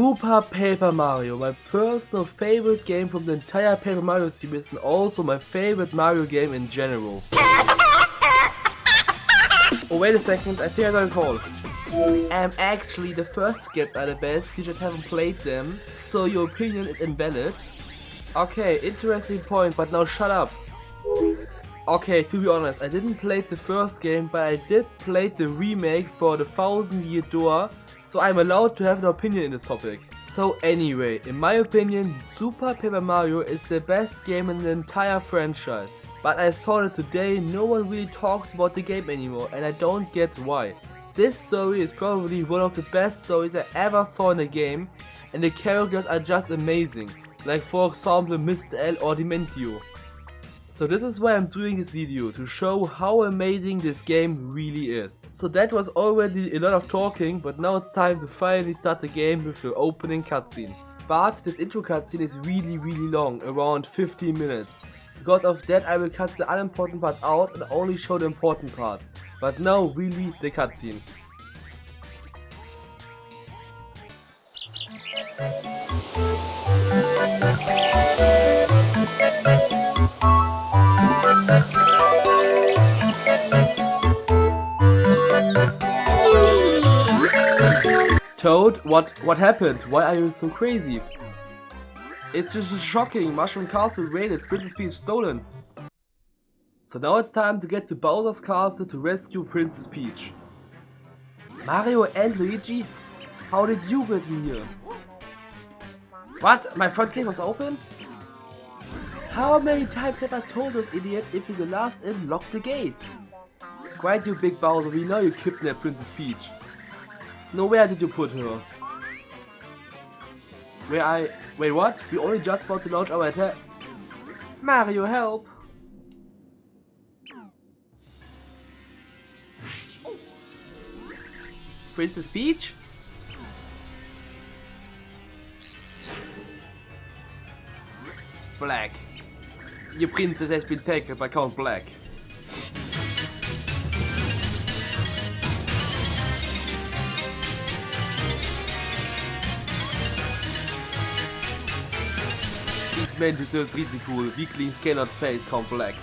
Super Paper Mario, my personal favorite game from the entire Paper Mario series and also my favorite Mario game in general. Oh wait a second, I think I got a call. Actually the first games are the best, you just haven't played them, so your opinion is invalid. Okay, interesting point, but now shut up. Okay, to be honest, I didn't play the first game, but I did play the remake for the 1000-Year Door, so I'm allowed to have an opinion in this topic. So anyway, in my opinion, Super Paper Mario is the best game in the entire franchise. But I saw that today no one really talks about the game anymore, and I don't get why. This story is probably one of the best stories I ever saw in a game, and the characters are just amazing, like for example Mr. L or Dementio. So this is why I'm doing this video, to show how amazing this game really is. So that was already a lot of talking, but now it's time to finally start the game with the opening cutscene. But this intro cutscene is really long, around 15 minutes. Because of that I will cut the unimportant parts out and only show the important parts. But now really the cutscene. Toad, what happened? Why are you so crazy? It's just shocking. Mushroom Castle raided, Princess Peach stolen. So now it's time to get to Bowser's Castle to rescue Princess Peach. Mario and Luigi? How did you get in here? What? My front gate was open? How many times have I told those idiots if you're the last in, lock the gate? Quiet you big Bowser, we know you kidnapped Princess Peach. No, where did you put her? Wait, what? We only just about to launch our attack. Mario, help! Princess Peach? Black. Your princess has been taken by Count Black. This man deserves ridicule. Weaklings cannot face Count Black.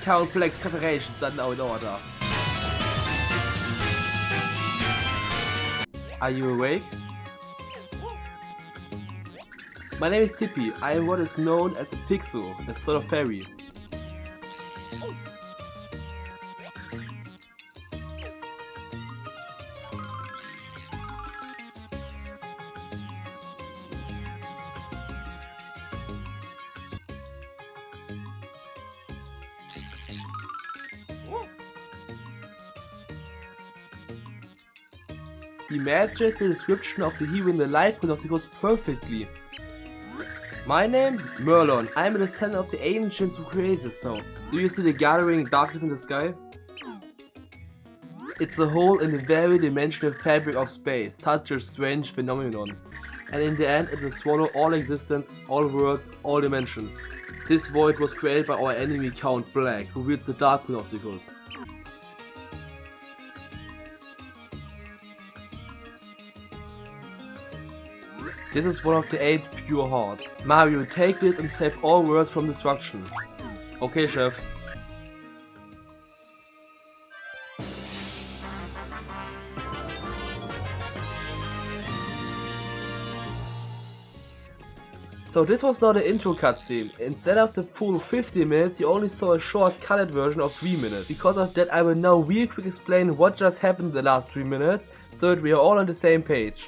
Count Black's preparations are now in order. Are you awake? My name is Tippy. I am what is known as a pixel, a sort of fairy. He matches the description of the hero in the light goes perfectly. My name? Merlon. I am a descendant of the ancients who created this town. Do you see the gathering darkness in the sky? It's a hole in the very dimensional fabric of space, such a strange phenomenon. And in the end it will swallow all existence, all worlds, all dimensions. This void was created by our enemy Count Black, who wields the Dark Prognosticus. This is one of the 8 pure hearts. Mario, take this and save all worlds from destruction. Okay, chef. So this was not an intro cutscene. Instead of the full 50 minutes, you only saw a short colored version of 3 minutes. Because of that, I will now real quick explain what just happened in the last 3 minutes, so that we are all on the same page.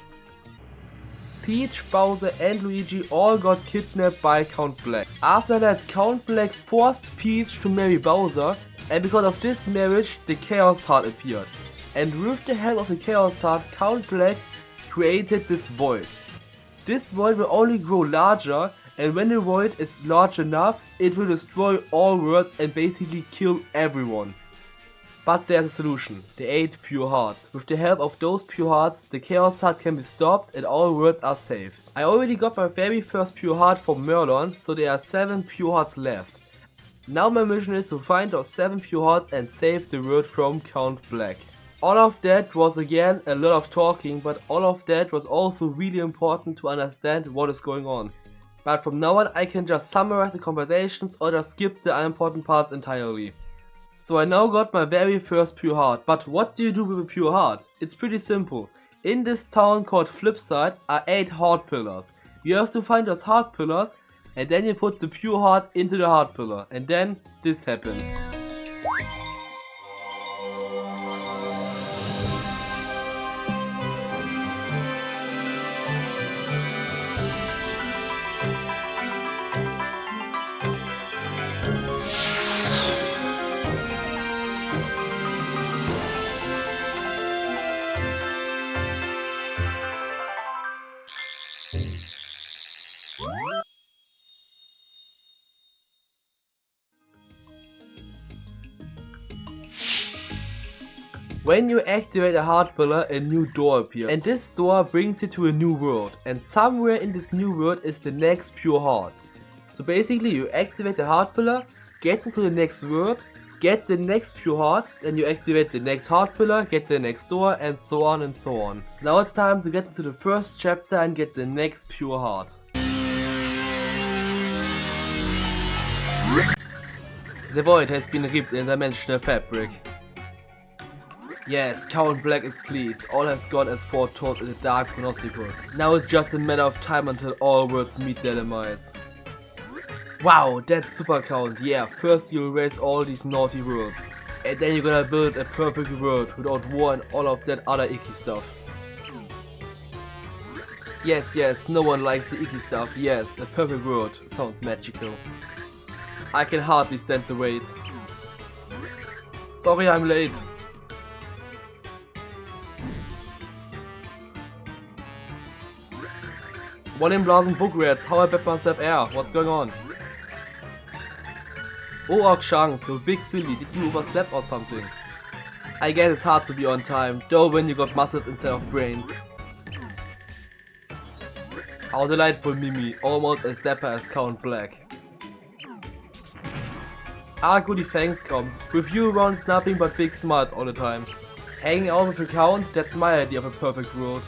Peach, Bowser and Luigi all got kidnapped by Count Black. After that, Count Black forced Peach to marry Bowser, and because of this marriage, the Chaos Heart appeared. And with the help of the Chaos Heart, Count Black created this void. This void will only grow larger, and when the void is large enough, it will destroy all worlds and basically kill everyone. But there's a solution, the 8 pure hearts. With the help of those pure hearts, the chaos heart can be stopped and all worlds are saved. I already got my very first pure heart from Merlon, so there are 7 pure hearts left. Now my mission is to find those 7 pure hearts and save the world from Count Black. All of that was again a lot of talking, but all of that was also really important to understand what is going on. But from now on I can just summarize the conversations or just skip the unimportant parts entirely. So I now got my very first pure heart, but what do you do with a pure heart? It's pretty simple. In this town called Flipside are 8 heart pillars. You have to find those heart pillars and then you put the pure heart into the heart pillar and then this happens. When you activate a heart pillar, a new door appears, and this door brings you to a new world, and somewhere in this new world is the next pure heart. So basically you activate the heart pillar, get into the next world, get the next pure heart, then you activate the next heart pillar, get the next door, and so on and so on. So now it's time to get into the first chapter and get the next pure heart. The void has been ripped in dimensional fabric. Yes, Count Black is pleased. All has gone as foretold in the Dark Chronosticus. Now it's just a matter of time until all worlds meet their demise. Wow, that's super Count. Yeah, first you'll erase all these naughty worlds. And then you're gonna build a perfect world without war and all of that other icky stuff. Yes, no one likes the icky stuff. Yes, a perfect world. Sounds magical. I can hardly stand the wait. Sorry I'm late. One in Blasen book rats, how I bet myself air, what's going on? Oh Ork so big silly, did you overslept or something? I guess it's hard to be on time, though when you got muscles instead of brains. How delightful Mimi, almost as dapper as Count Black. Ah goody thanks Com, with you around nothing but big smiles all the time. Hanging out with a Count, that's my idea of a perfect world.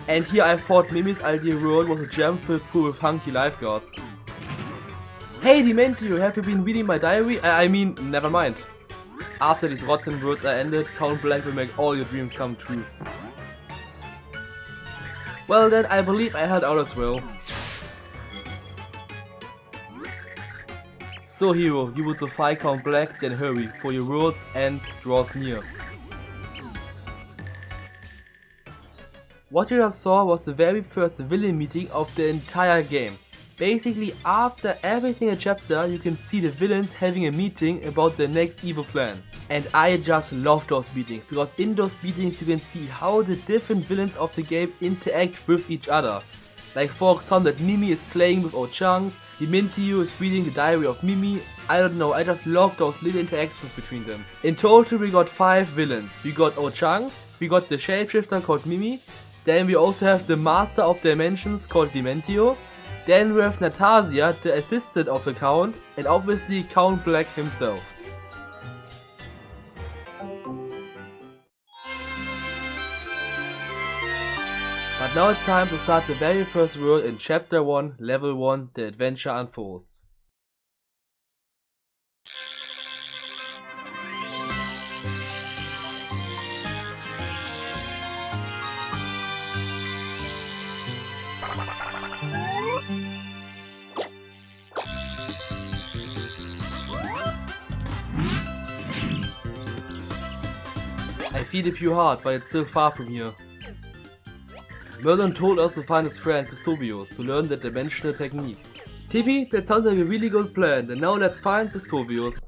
And here I thought Mimi's ideal world was a jam-filled pool with hunky lifeguards. Hey Dementio, have you been reading my diary? I mean, never mind. After these rotten words are ended, Count Black will make all your dreams come true. Well then, I believe I held out as well. So hero, you would defy Count Black, then hurry, for your world's end draws near. What you just saw was the very first villain meeting of the entire game. Basically after every single chapter you can see the villains having a meeting about the next evil plan. And I just love those meetings, because in those meetings you can see how the different villains of the game interact with each other. Like for example that Mimi is playing with Ochang's, Dementio is reading the diary of Mimi. I don't know, I just love those little interactions between them. In total we got 5 villains. We got Ochang's, we got the shapeshifter called Mimi, then we also have the master of dimensions called Dementio, then we have Natasia, the assistant of the Count, and obviously Count Black himself. But now it's time to start the very first world in Chapter 1, Level 1, the adventure unfolds. I feel a pure heart, but it's still far from here. Merlin told us to find his friend Pistovius to learn the dimensional technique. Tippy, that sounds like a really good plan, and now let's find Pistovius.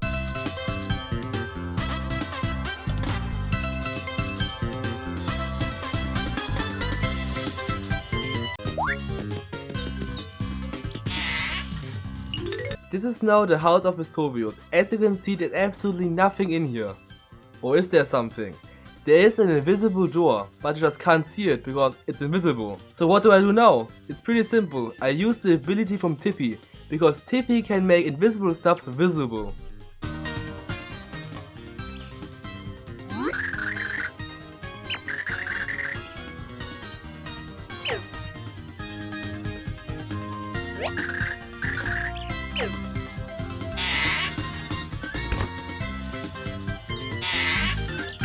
This is now the house of Vestovius. As you can see, there's absolutely nothing in here. Or is there something? There is an invisible door, but you just can't see it because it's invisible. So what do I do now? It's pretty simple. I use the ability from Tippy, because Tippy can make invisible stuff visible.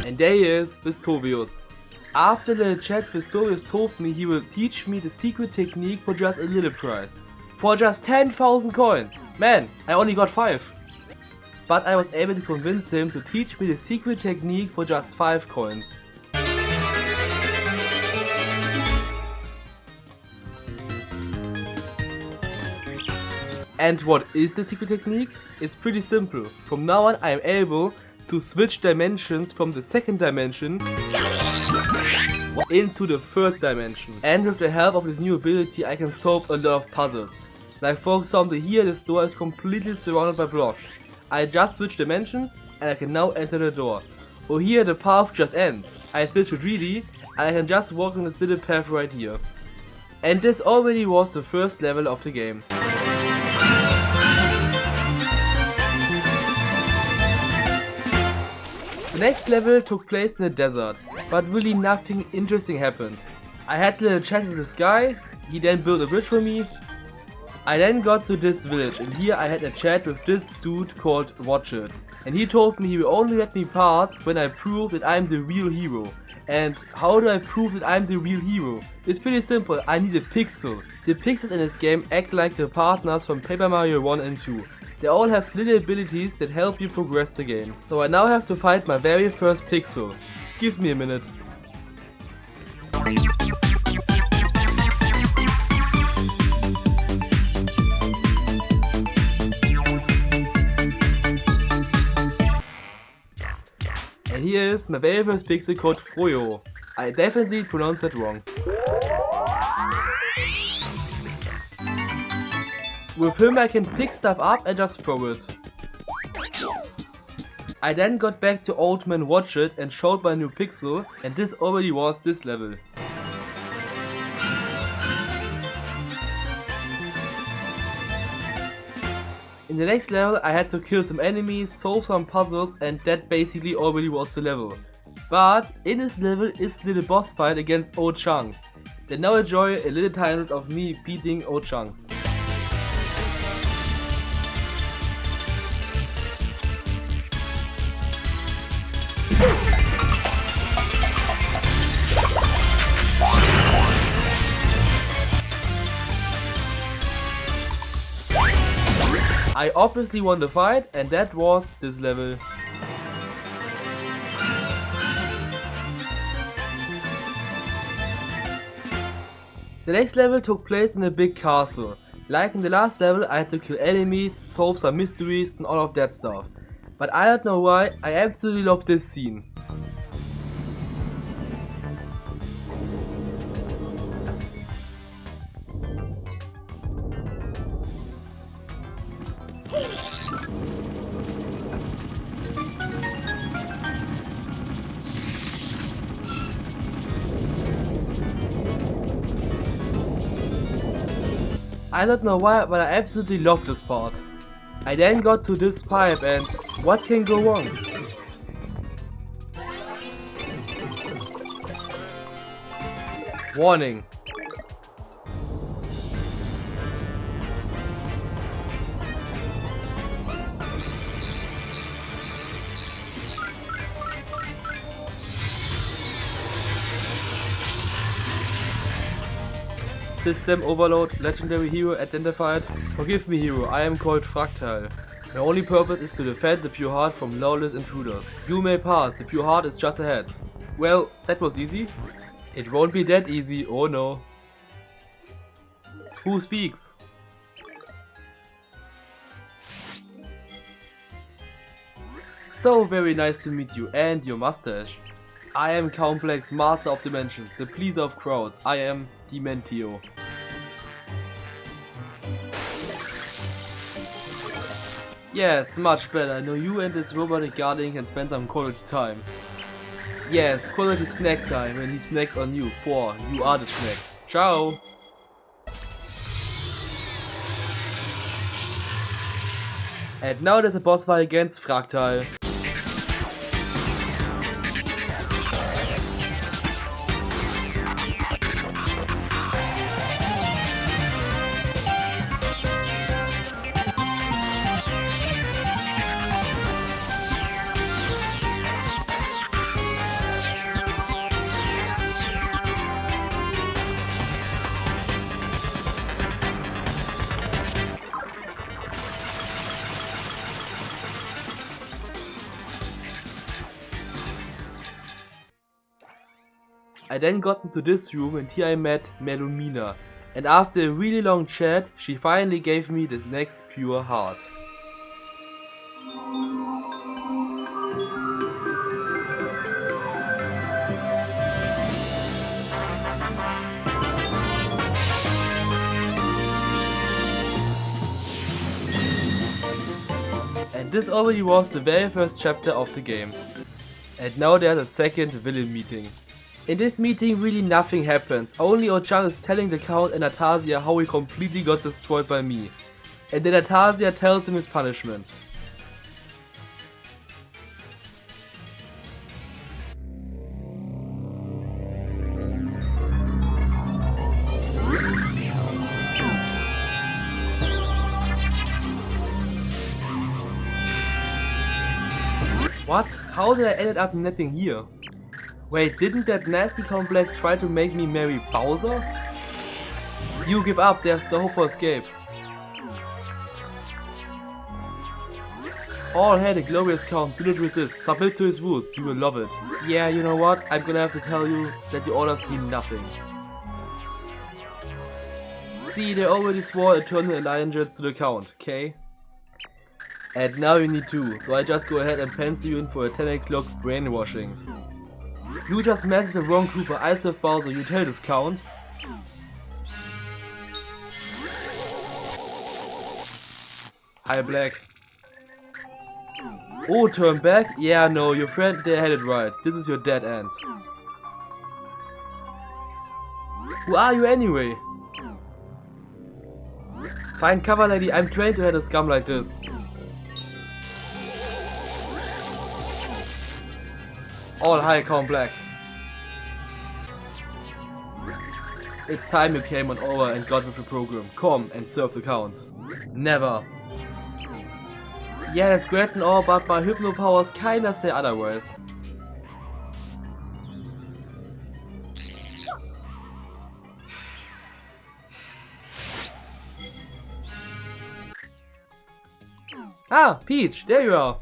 And there he is, Vestovius. After the chat, Vestovius told me he will teach me the secret technique for just a little price. For just 10,000 coins! Man, I only got 5. But I was able to convince him to teach me the secret technique for just 5 coins. And what is the secret technique? It's pretty simple. From now on I am able to switch dimensions from the second dimension into the third dimension. And with the help of this new ability I can solve a lot of puzzles. Like for example here this door is completely surrounded by blocks. I just switch dimensions and I can now enter the door. Or here the path just ends. I switch to 3D and I can just walk in this little path right here. And this already was the first level of the game. The next level took place in the desert, but really nothing interesting happened. I had a little chat with this guy, he then built a bridge for me. I then got to this village and here I had a chat with this dude called Watch It. And he told me he will only let me pass when I prove that I'm the real hero. And how do I prove that I'm the real hero? It's pretty simple, I need a pixel. The pixels in this game act like the partners from Paper Mario 1 and 2. They all have little abilities that help you progress the game. So I now have to fight my very first pixel. Give me a minute. And here is my very first pixel called Froyo. I definitely pronounced that wrong. With him I can pick stuff up and just throw it. I then got back to Old Man Watch It and showed my new pixel, and this already was this level. In the next level I had to kill some enemies, solve some puzzles, and that basically already was the level. But in this level is the little boss fight against Old Chunks. Then now enjoy a little time of me beating Old Chunks. I obviously won the fight, and that was this level. The next level took place in a big castle. Like in the last level I had to kill enemies, solve some mysteries and all of that stuff. But I don't know why, I absolutely love this scene. I don't know why, but I absolutely love this part. I then got to this pipe and what can go wrong? Warning. System overload, legendary hero identified. Forgive me hero, I am called Fractile. My only purpose is to defend the pure heart from lawless intruders. You may pass, the pure heart is just ahead. Well, that was easy. It won't be that easy, oh no. Who speaks? So very nice to meet you and your mustache. I am Complex, Master of Dimensions, the pleaser of crowds. I am Dementio. Yes, much better. Now you and this robotic guardian can spend some quality time. Yes, quality snack time when he snacks on you, for you are the snack. Ciao! And now there's a boss fight against Fractal. I then got into this room and here I met Melomina, and after a really long chat, she finally gave me the next pure heart. And this already was the very first chapter of the game. And now there's a second villain meeting. In this meeting really nothing happens, only Ochan is telling the Count and Atasia how he completely got destroyed by me. And then Atasia tells him his punishment. What? How did I end up napping here? Wait, didn't that nasty complex try to make me marry Bowser? You give up, there's no hope for escape. All hail the glorious Count, do not resist, submit to his rules, you will love it. Yeah, you know what, I'm gonna have to tell you that the orders mean nothing. See, they already swore eternal allegiance to the Count, okay? And now you need two, so I just go ahead and pencil you in for a 10 o'clock brainwashing. You just met the wrong Cooper, I serve Bowser, you tell this Count. Hi Black. Oh, turn back? Yeah, no, your friend there had it right. This is your dead end. Who are you anyway? Fine cover lady, I'm trained to handle scum like this. All high Count Black. It's time you came on over and got with the program. Come and serve the Count. Never. Yeah, that's great and all, but my hypno powers kinda say otherwise. Ah, Peach, there you are.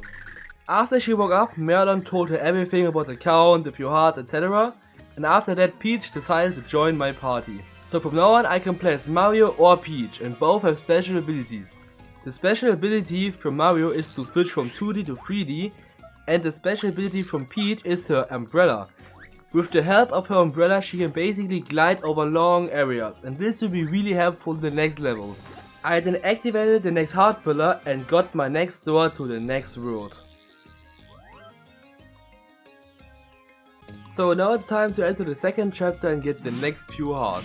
After she woke up, Merlon told her everything about the Count, the pure heart, etc. And after that, Peach decided to join my party. So from now on I can play as Mario or Peach, and both have special abilities. The special ability from Mario is to switch from 2D to 3D, and the special ability from Peach is her umbrella. With the help of her umbrella she can basically glide over long areas, and this will be really helpful in the next levels. I then activated the next heart pillar and got my next door to the next world. So now it's time to enter the second chapter and get the next pure heart.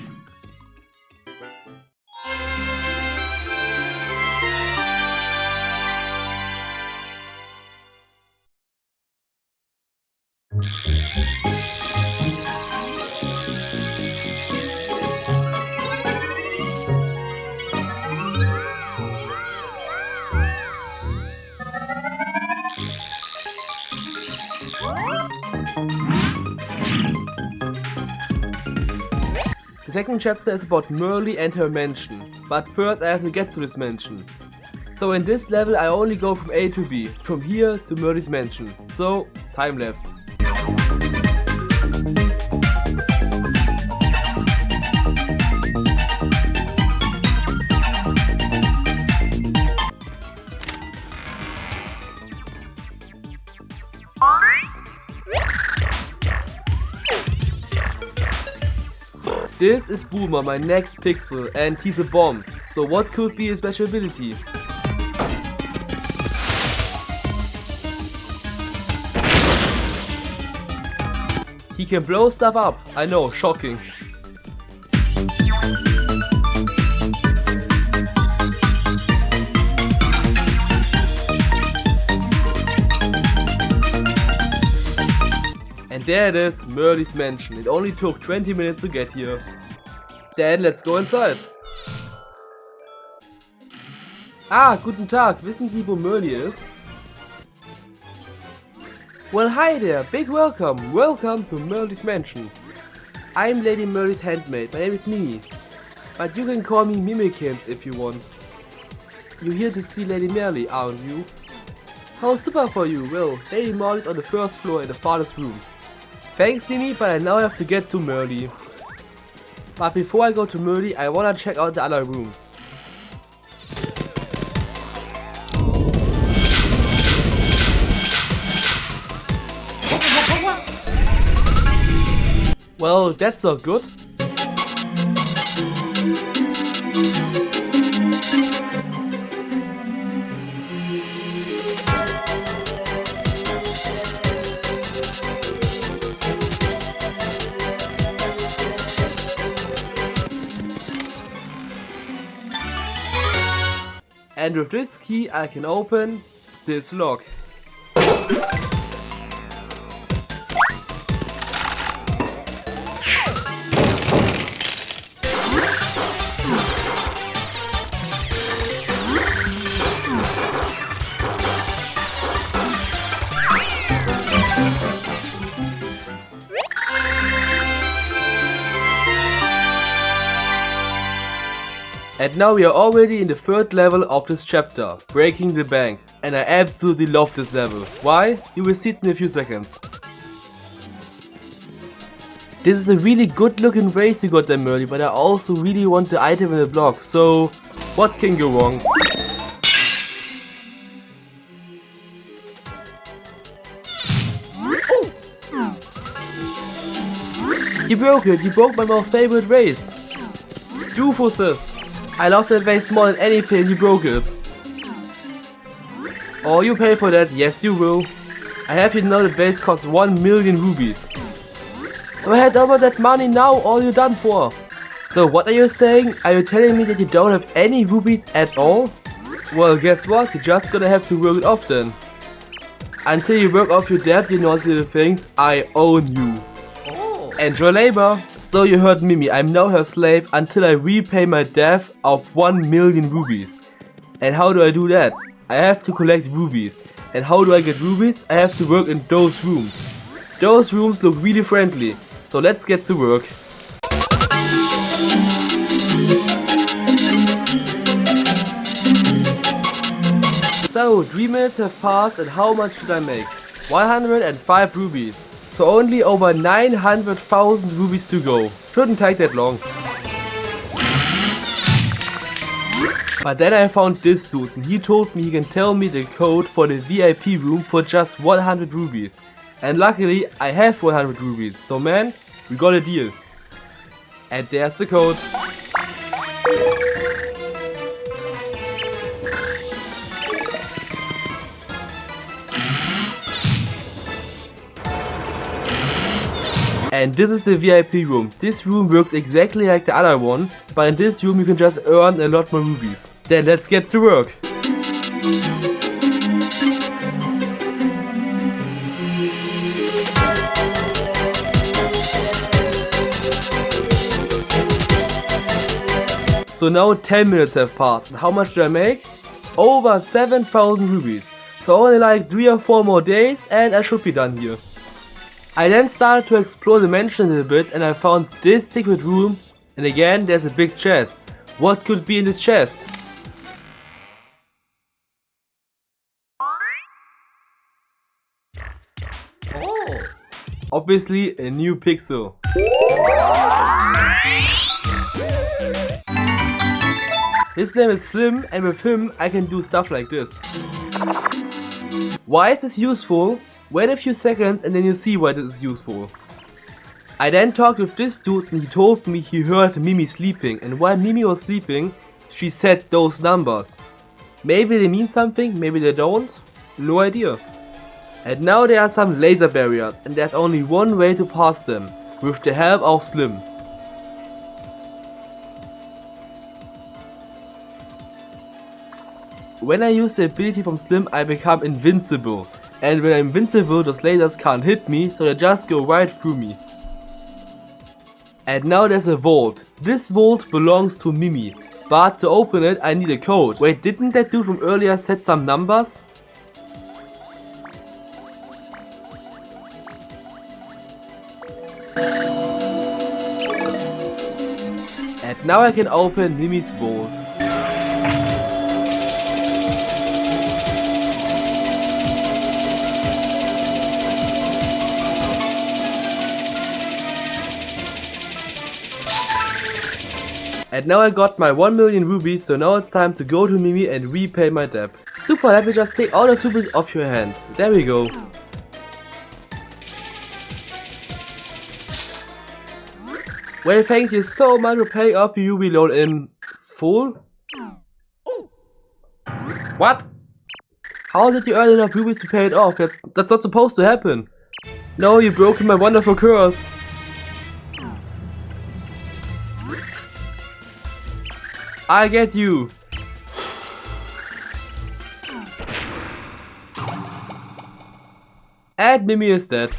The second chapter is about Merle and her mansion, but first I have to get to this mansion. So in this level I only go from A to B, from here to Merle's mansion, so time lapse. This is Boomer, my next pixel, and he's a bomb. So what could be his special ability? He can blow stuff up. I know, shocking. And there it is, Merle's mansion. It only took 20 minutes to get here. Then let's go inside. Ah, guten Tag. Wissen Sie, wo Merle ist? Well, hi there. Big welcome. Welcome to Merle's mansion. I'm Lady Merle's handmaid. My name is Mimi. But you can call me Mimikind if you want. You're here to see Lady Merle, aren't you? How super for you. Well, Lady Merle is on the first floor in the farthest room. Thanks, Mimi, but I now have to get to Merle. But before I go to Merle, I wanna check out the other rooms. Well, that's not good. And with this key I can open this lock. And now we are already in the third level of this chapter, breaking the bank, and I absolutely love this level. Why? You will see it in a few seconds. This is a really good looking race you got there, Merle, but I also really want the item in the block, so what can go wrong? You broke it, you broke my most favorite race. Doofuses. I love that vase more than anything, you broke it. Oh, you pay for that, yes you will. I have you know the vase costs 1 million rubies. So hand over that money now, all you're done for. So what are you saying? Are you telling me that you don't have any rubies at all? Well, guess what, you're just gonna have to work it off then. Until you work off your debt, you naughty little things, I own you. Oh. Enjoy labor. So you heard Mimi, I'm now her slave until I repay my debt of 1 million rubies. And how do I do that? I have to collect rubies. And how do I get rubies? I have to work in those rooms. Those rooms look really friendly. So let's get to work. So 3 minutes have passed and how much did I make? 105 rubies. So only over 900,000 rubies to go. Shouldn't take that long. But then I found this dude and he told me he can tell me the code for the VIP room for just 100 rubies. And luckily I have 100 rubies. So man, we got a deal. And there's the code. And this is the VIP room. This room works exactly like the other one, but in this room you can just earn a lot more rubies. Then let's get to work. So now 10 minutes have passed. And how much did I make? Over 7,000 rubies. So only like 3 or 4 more days and I should be done here. I then started to explore the mansion a little bit and I found this secret room, and again there's a big chest. What could be in this chest? Oh. Obviously a new pixel. His name is Slim and with him I can do stuff like this. Why is this useful? Wait a few seconds and then you see why this is useful. I then talked with this dude and he told me he heard Mimi sleeping, and while Mimi was sleeping, she said those numbers. Maybe they mean something, maybe they don't, no idea. And now there are some laser barriers and there's only one way to pass them, with the help of Slim. When I use the ability from Slim, I become invincible. And when I'm invincible, those lasers can't hit me, so they just go right through me. And now there's a vault. This vault belongs to Mimi. But to open it, I need a code. Wait, didn't that dude from earlier set some numbers? And now I can open Mimi's vault. And now I got my 1 million rubies, so now it's time to go to Mimi and repay my debt. Super, let me just take all the rubies off your hands. There we go. Well, thank you so much for paying off your ruby loan in full. What? How did you earn enough rubies to pay it off? That's not supposed to happen. No, you broke my wonderful curse. I get you. And Mimi is dead.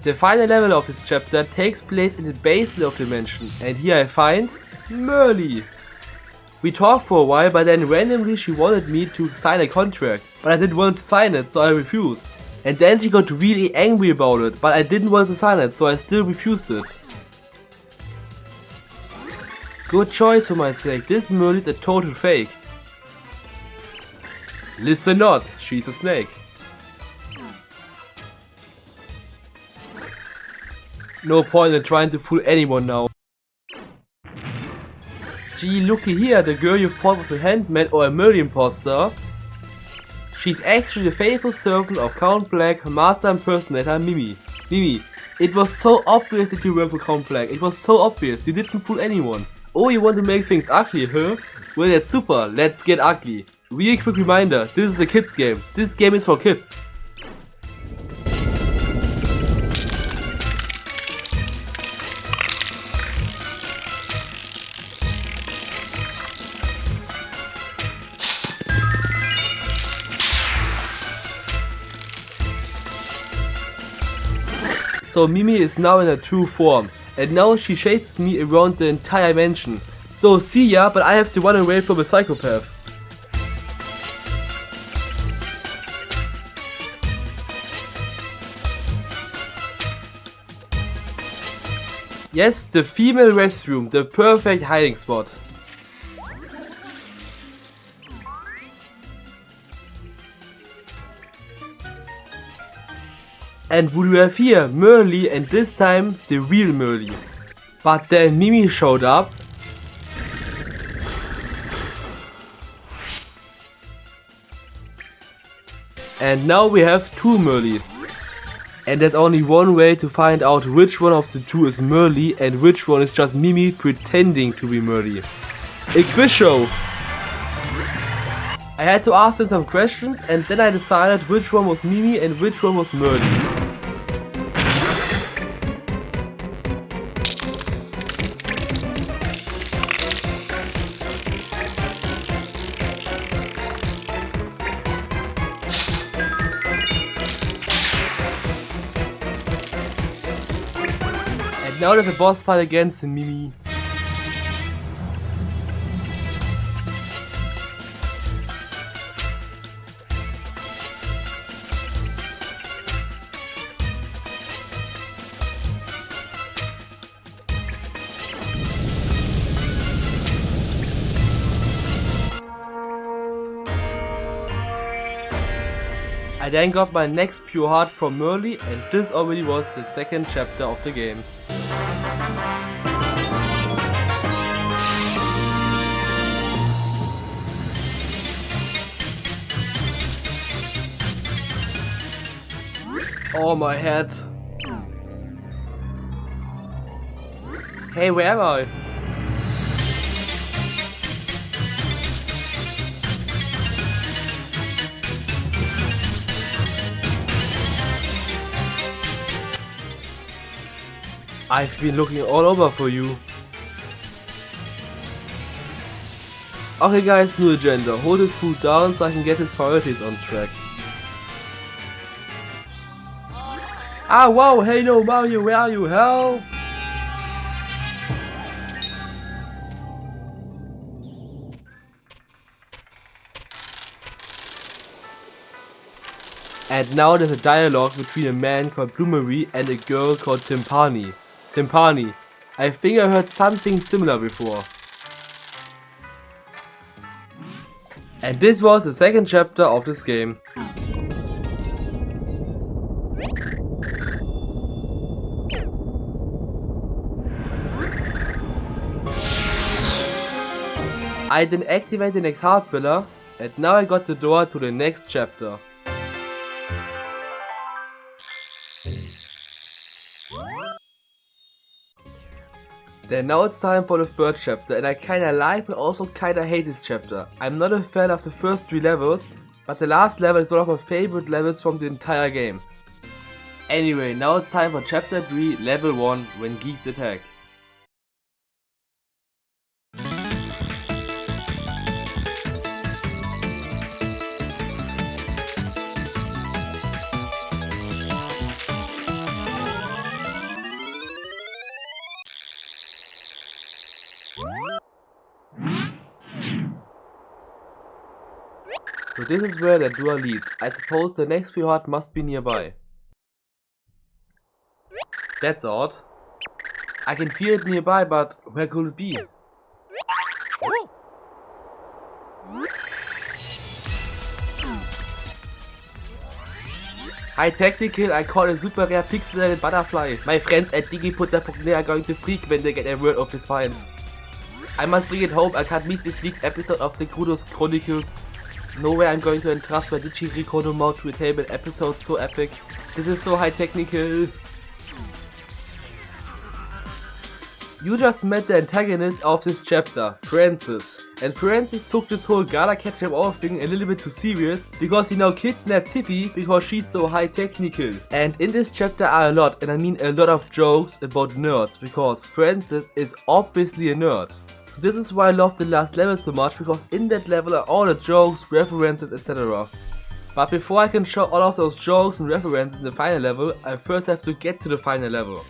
The final level of this chapter takes place in the basement of the mansion, and here I find Merly. We talked for a while, but then randomly she wanted me to sign a contract, but I didn't want to sign it, so I refused. And then she got really angry about it, but I didn't want to sign it, so I still refused it. Good choice for my sake, this Merly is a total fake. Listen not, she's a snake. No point in trying to fool anyone now. Gee, looky here, the girl you thought was a handmaid or a Merly imposter. She's actually the faithful servant of Count Black, master impersonator Mimi. Mimi, it was so obvious that you work for Count Black, it was so obvious, you didn't fool anyone. Oh, you want to make things ugly, huh? Well, that's super, let's get ugly. Real quick reminder, this is a kids game. This game is for kids. So Mimi is now in her true form. And now she chases me around the entire mansion. So see ya, but I have to run away from a psychopath. Yes, the female restroom, the perfect hiding spot. And what do we have here? Merly, and this time the real Merly. But then Mimi showed up. And now we have two Merlys. And there's only one way to find out which one of the two is Merly and which one is just Mimi pretending to be Merly. A quiz show! I had to ask them some questions and then I decided which one was Mimi and which one was Merly. And now there's a boss fight against Mimi. I then got my next pure heart from Merly, and this already was the second chapter of the game. Oh, my head. Hey, where am I? I've been looking all over for you. Okay guys, new agenda. Hold his food down so I can get his priorities on track. Ah wow, hey no Mario, where are you? Help! And now there's a dialogue between a man called Bloomery and a girl called Timpani. Timpani. I think I heard something similar before. And this was the second chapter of this game. I then activate the next heart pillar, and now I got the door to the next chapter. Then now it's time for the third chapter, and I kinda like but also kinda hate this chapter. I'm not a fan of the first 3 levels, but the last level is one of my favorite levels from the entire game. Anyway, now it's time for chapter 3, level 1, when geeks attack. So this is where the door leads. I suppose the next few heart must be nearby. That's odd. I can feel it nearby, but where could it be? Hi technical, I caught a super rare pixelated butterfly. My friends at Digiput.net are going to freak when they get a word of this find. I must bring it home, I can't miss this week's episode of the Kudos Chronicles. No way I'm going to entrust my Digiricono mode to a table episode so epic. This is so high technical. You just met the antagonist of this chapter, Francis. And Francis took this whole gotta catch them all thing a little bit too serious because he now kidnapped Tippy because she's so high technical. And in this chapter are a lot, and I mean a lot of jokes about nerds because Francis is obviously a nerd. So this is why I love the last level so much, because in that level are all the jokes, references, etc. But before I can show all of those jokes and references in the final level, I first have to get to the final level.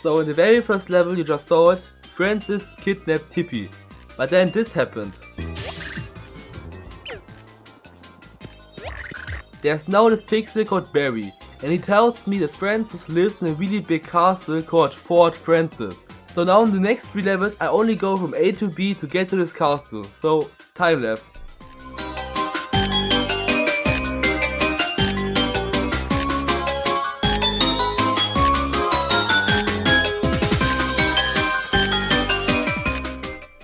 So in the very first level you just saw it, Francis kidnapped Tippy. But then this happened. There's now this pixel called Barry, and he tells me that Francis lives in a really big castle called Fort Francis. So now in the next 3 levels I only go from A to B to get to this castle, so time lapse.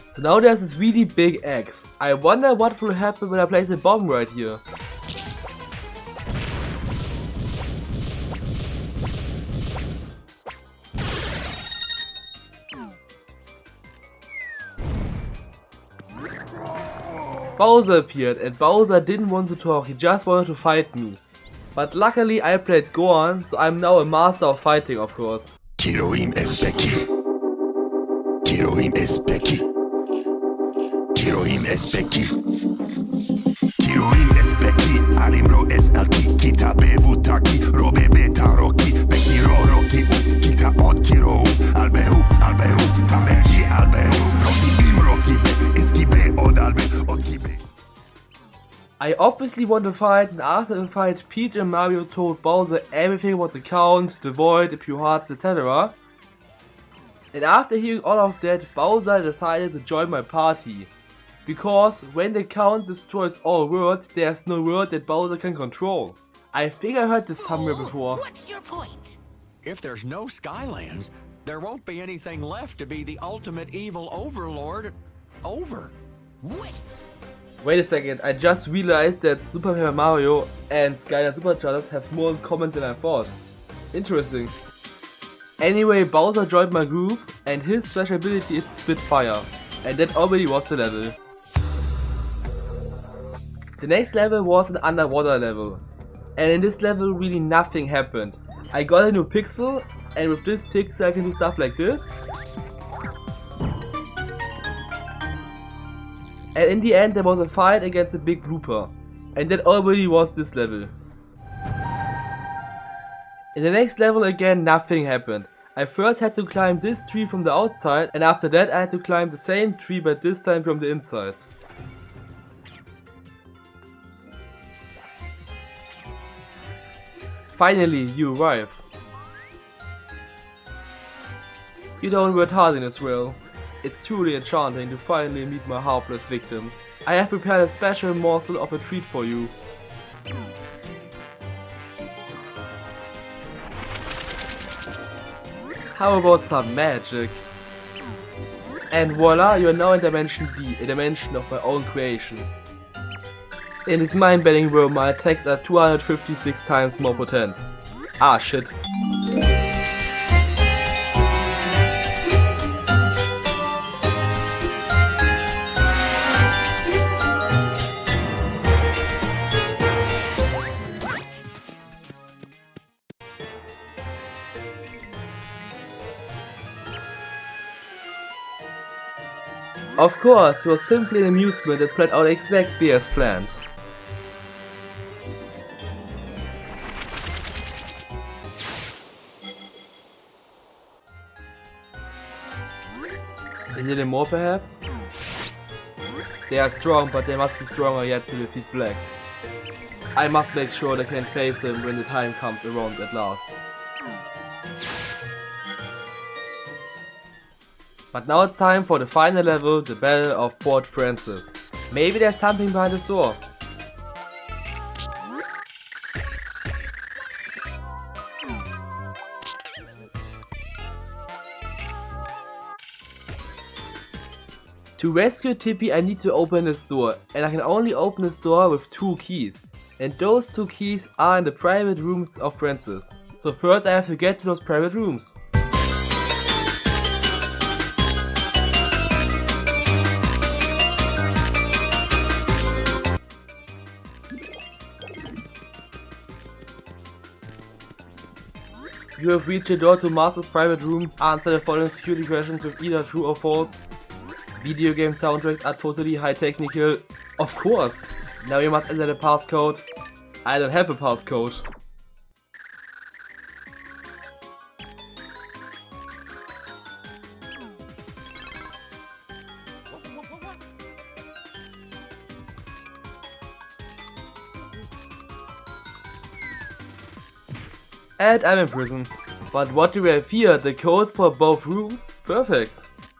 So now there's this really big X. I wonder what will happen when I place a bomb right here. Bowser appeared, and Bowser didn't want to talk, he just wanted to fight me. But luckily I played Gohan, so I'm now a master of fighting, of course. Kiroim es Becky. Kiroim es Becky. Kiroim es Becky. Kiroim es Becky. Alimro es Alki. Kita bevu taki. Robe beta roki. Becky ro roki. Kita od kiro. Albehu. Albehu. Tamerki albehu. Roki im roki be. Iski be od albe. Odki be. I obviously want to fight, and after the fight Peach and Mario told Bowser everything about the count, the void, the pure hearts, etc. And after hearing all of that, Bowser decided to join my party. Because when the count destroys all worlds, there's no world that Bowser can control. I think I heard this somewhere before. What's your point? If there's no Skylands, there won't be anything left to be the ultimate evil overlord over. Wait! Wait a second, I just realized that Super Paper Mario and Skylar Superchargers have more in common than I thought. Interesting. Anyway, Bowser joined my group, and his special ability is to spit fire. And that already was the level. The next level was an underwater level. And in this level really nothing happened. I got a new pixel, And with this pixel I can do stuff like this. And in the end there was a fight against a big grouper. And that already was this level. In the next level again nothing happened. I first had to climb this tree from the outside, and after that I had to climb the same tree but this time from the inside. Finally, you arrive. You don't work hard in this world. It's truly enchanting to finally meet my helpless victims. I have prepared a special morsel of a treat for you. How about some magic? And voila, you are now in Dimension D, a dimension of my own creation. In this mind-bending world, my attacks are 256 times more potent. Ah shit. Of course, it was simply an amusement that played out exactly as planned. A little more perhaps? They are strong, but they must be stronger yet to defeat Black. I must make sure they can face him when the time comes around at last. But now it's time for the final level, the Battle of Port Francis. Maybe there's something behind this door. To rescue Tippy I need to open this door, and I can only open this door with 2 keys. And those 2 keys are in the private rooms of Francis. So first I have to get to those private rooms. You have reached the door to Master's private room. Answer the following security questions with either true or false. Video game soundtracks are totally high technical. Of course! Now you must enter the passcode. I don't have a passcode. And I'm in prison. But what do we have here? The codes for both rooms? Perfect.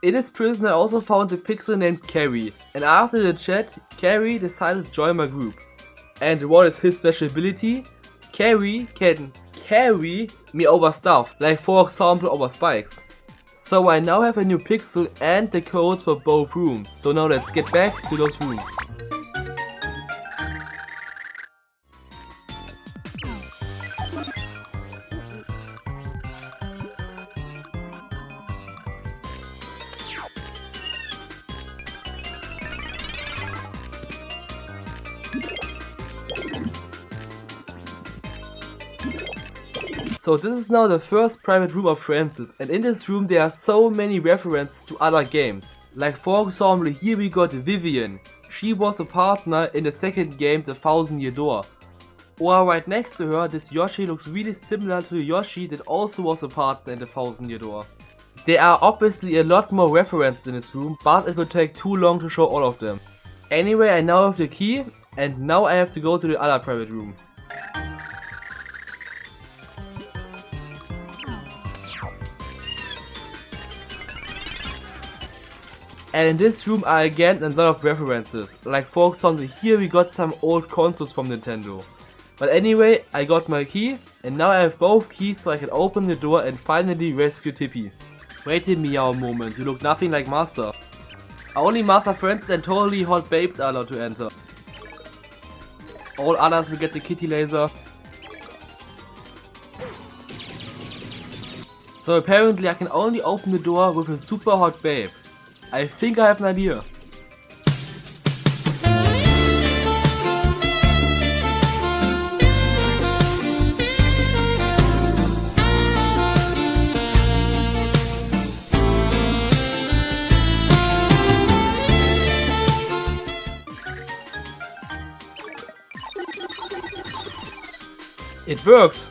In this prison I also found a pixel named Carrie. And after the chat, Carrie decided to join my group. And what is his special ability? Carrie can carry me over stuff, like for example over spikes. So I now have a new pixel and the codes for both rooms. So now let's get back to those rooms. So this is now the first private room of Francis, and in this room there are so many references to other games. Like for example, here we got Vivian. She was a partner in the second game, The 1000-Year Door. Or right next to her, this Yoshi looks really similar to the Yoshi that also was a partner in The 1000-Year Door. There are obviously a lot more references in this room, but it would take too long to show all of them. Anyway, I now have the key, and now I have to go to the other private room. And in this room are again a lot of references, like for example here we got some old consoles from Nintendo. But anyway, I got my key, and now I have both keys so I can open the door and finally rescue Tippy. Wait a meow moment, you look nothing like Master. Only Master Francis and totally hot babes are allowed to enter. All others will get the kitty laser. So apparently I can only open the door with a super hot babe. I think I have an idea. It worked!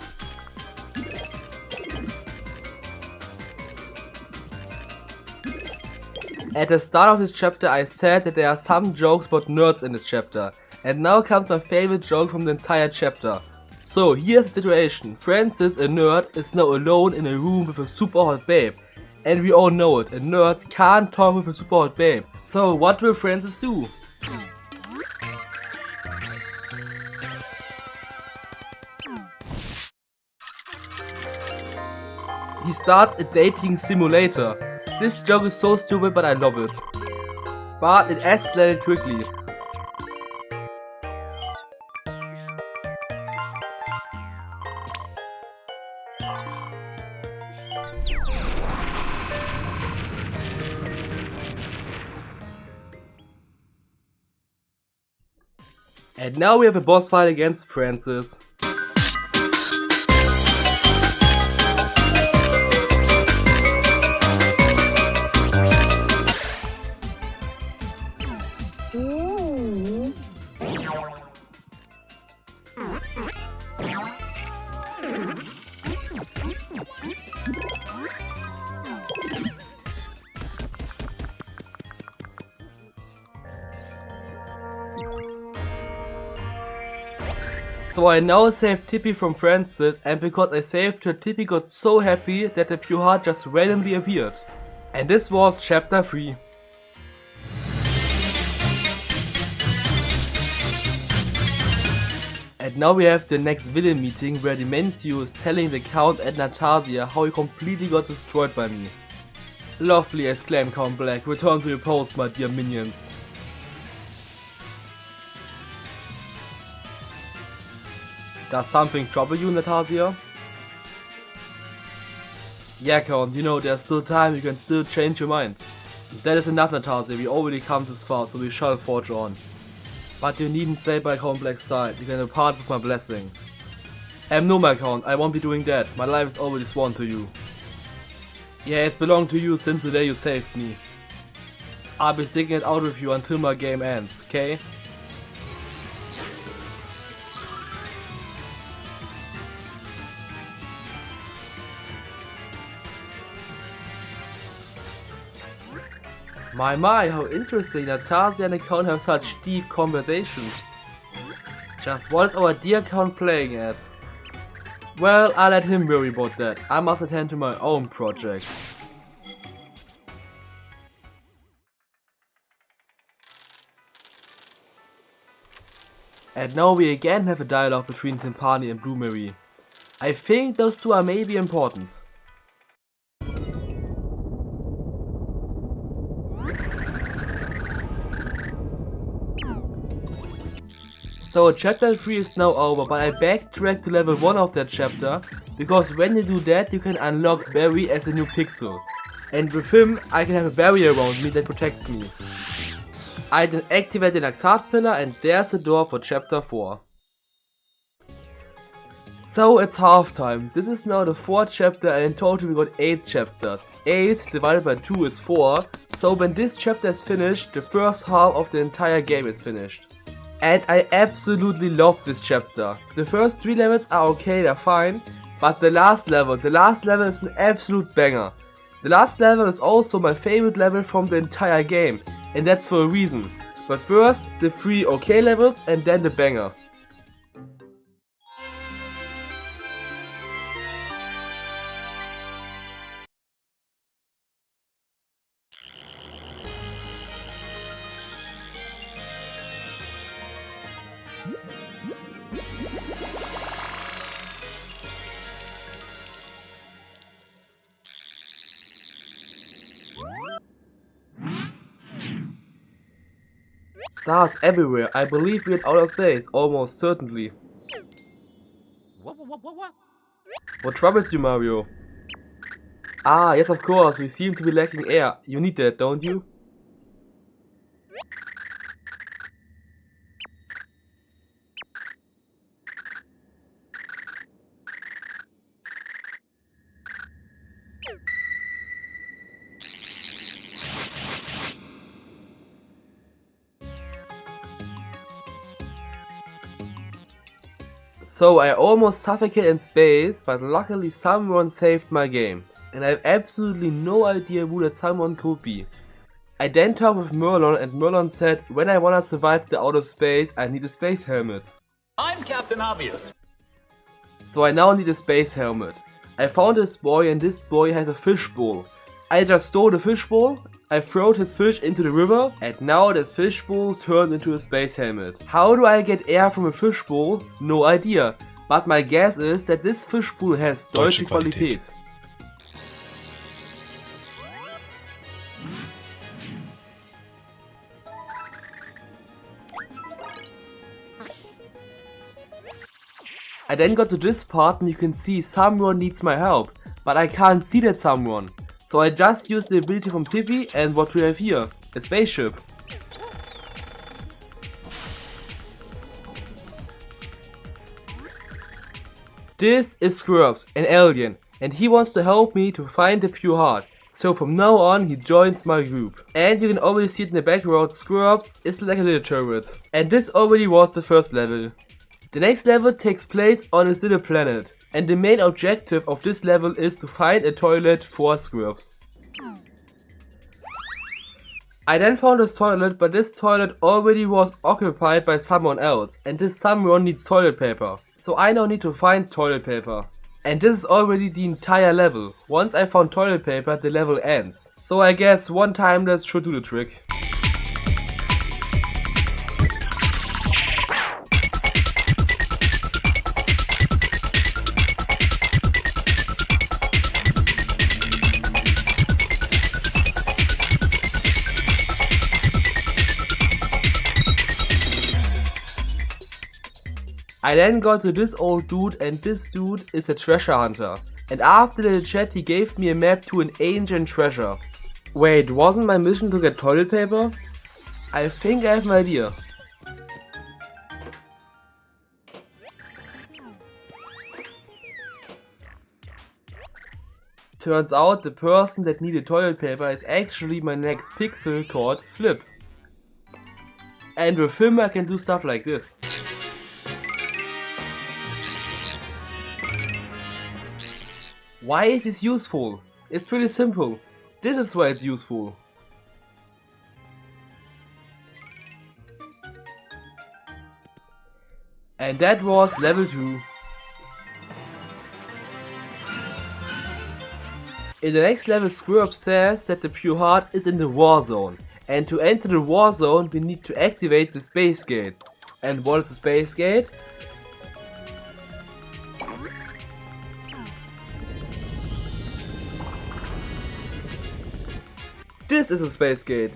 At the start of this chapter I said that there are some jokes about nerds in this chapter. And now comes my favorite joke from the entire chapter. So here's the situation. Francis, a nerd, is now alone in a room with a super hot babe. And we all know it, a nerd can't talk with a super hot babe. So what will Francis do? He starts a dating simulator. This joke is so stupid but I love it. But it escalated quickly. And now we have a boss fight against Francis. So I now saved Tippy from Francis, and because I saved her, Tippy got so happy that the pure heart just randomly appeared. And this was chapter 3. And now we have the next villain meeting where Dementio is telling the Count and Nastasia how he completely got destroyed by me. Lovely, exclaimed Count Black, return to your post, my dear minions. Does something trouble you, Nastasia? Yeah, Count, you know there's still time, you can still change your mind. That is enough, Nastasia, we already come this far, so we shall forge on. But you needn't stay by Count Black's side, you can depart with my blessing. No, my Count, I won't be doing that, my life is already sworn to you. Yeah, it's belonged to you since the day you saved me. I'll be sticking it out with you until my game ends, okay? My, how interesting, Nastasia and the Count have such deep conversations. Just what is our dear Count playing at? Well, I'll let him worry about that. I must attend to my own projects. And now we again have a dialogue between Timpani and Bloomery. I think those two are maybe important. So chapter 3 is now over, but I backtracked to level 1 of that chapter, because when you do that you can unlock Barry as a new pixel. And with him I can have a barrier around me that protects me. I then activate the Naxart pillar and there's the door for chapter 4. So it's half time. This is now the 4th chapter and in total we got 8 chapters. 8 divided by 2 is 4, so when this chapter is finished, the first half of the entire game is finished. And I absolutely love this chapter. The first 3 levels are okay, they're fine, but the last level is an absolute banger. The last level is also my favorite level from the entire game, and that's for a reason. But first, the 3 okay levels and then the banger. Stars everywhere, I believe we're at outer space, almost certainly. What troubles you, Mario? Ah, yes of course, we seem to be lacking air. You need that, don't you? So I almost suffocated in space, but luckily someone saved my game. And I have absolutely no idea who that someone could be. I then talked with Merlon and Merlon said, when I wanna survive the outer space, I need a space helmet. I'm Captain Obvious. So I now need a space helmet. I found this boy and this boy has a fishbowl. I just stole the fishbowl, I threw his fish into the river, and now this fishbowl turned into a space helmet. How do I get air from a fishbowl? No idea. But my guess is that this fishbowl has deutsche Qualität. I then got to this part and you can see someone needs my help, but I can't see that someone. So I just used the ability from Tiffy and what we have here, a spaceship. This is Scrubs, an alien, and he wants to help me to find the pure heart. So from now on he joins my group. And you can already see it in the background, Scrubs is like a little turret. And this already was the first level. The next level takes place on this little planet, and the main objective of this level is to find a toilet for Scrubs. I then found this toilet, but this toilet already was occupied by someone else, and this someone needs toilet paper. So I now need to find toilet paper. And this is already the entire level. Once I found toilet paper, the level ends. So I guess one timeless should do the trick. I then got to this old dude and this dude is a treasure hunter. And after the chat he gave me a map to an ancient treasure. Wait, wasn't my mission to get toilet paper? I think I have an idea. Turns out the person that needed toilet paper is actually my next pixel called Flip. And with him I can do stuff like this. Why is this useful? It's pretty simple. This is why it's useful. And that was level 2. In the next level, Squirp says that the pure heart is in the war zone. And to enter the war zone we need to activate the space gates. And what is the space gate? This is a space gate.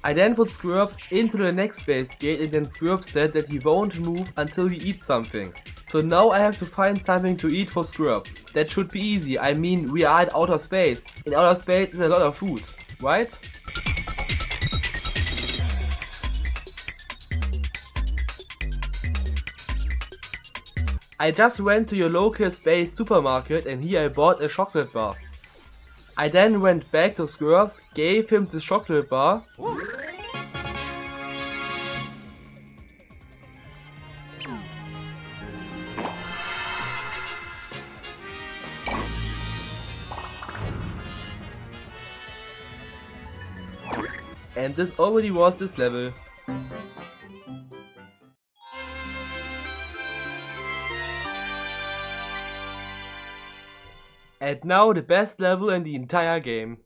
I then put Squirps into the next space gate and then Squirps said that he won't move until he eats something. So now I have to find something to eat for Squirps. That should be easy, I mean we are in outer space. In outer space is a lot of food, right? I just went to your local space supermarket and here I bought a chocolate bar. I then went back to Squirps, gave him the chocolate bar. And this already was this level. And now the best level in the entire game.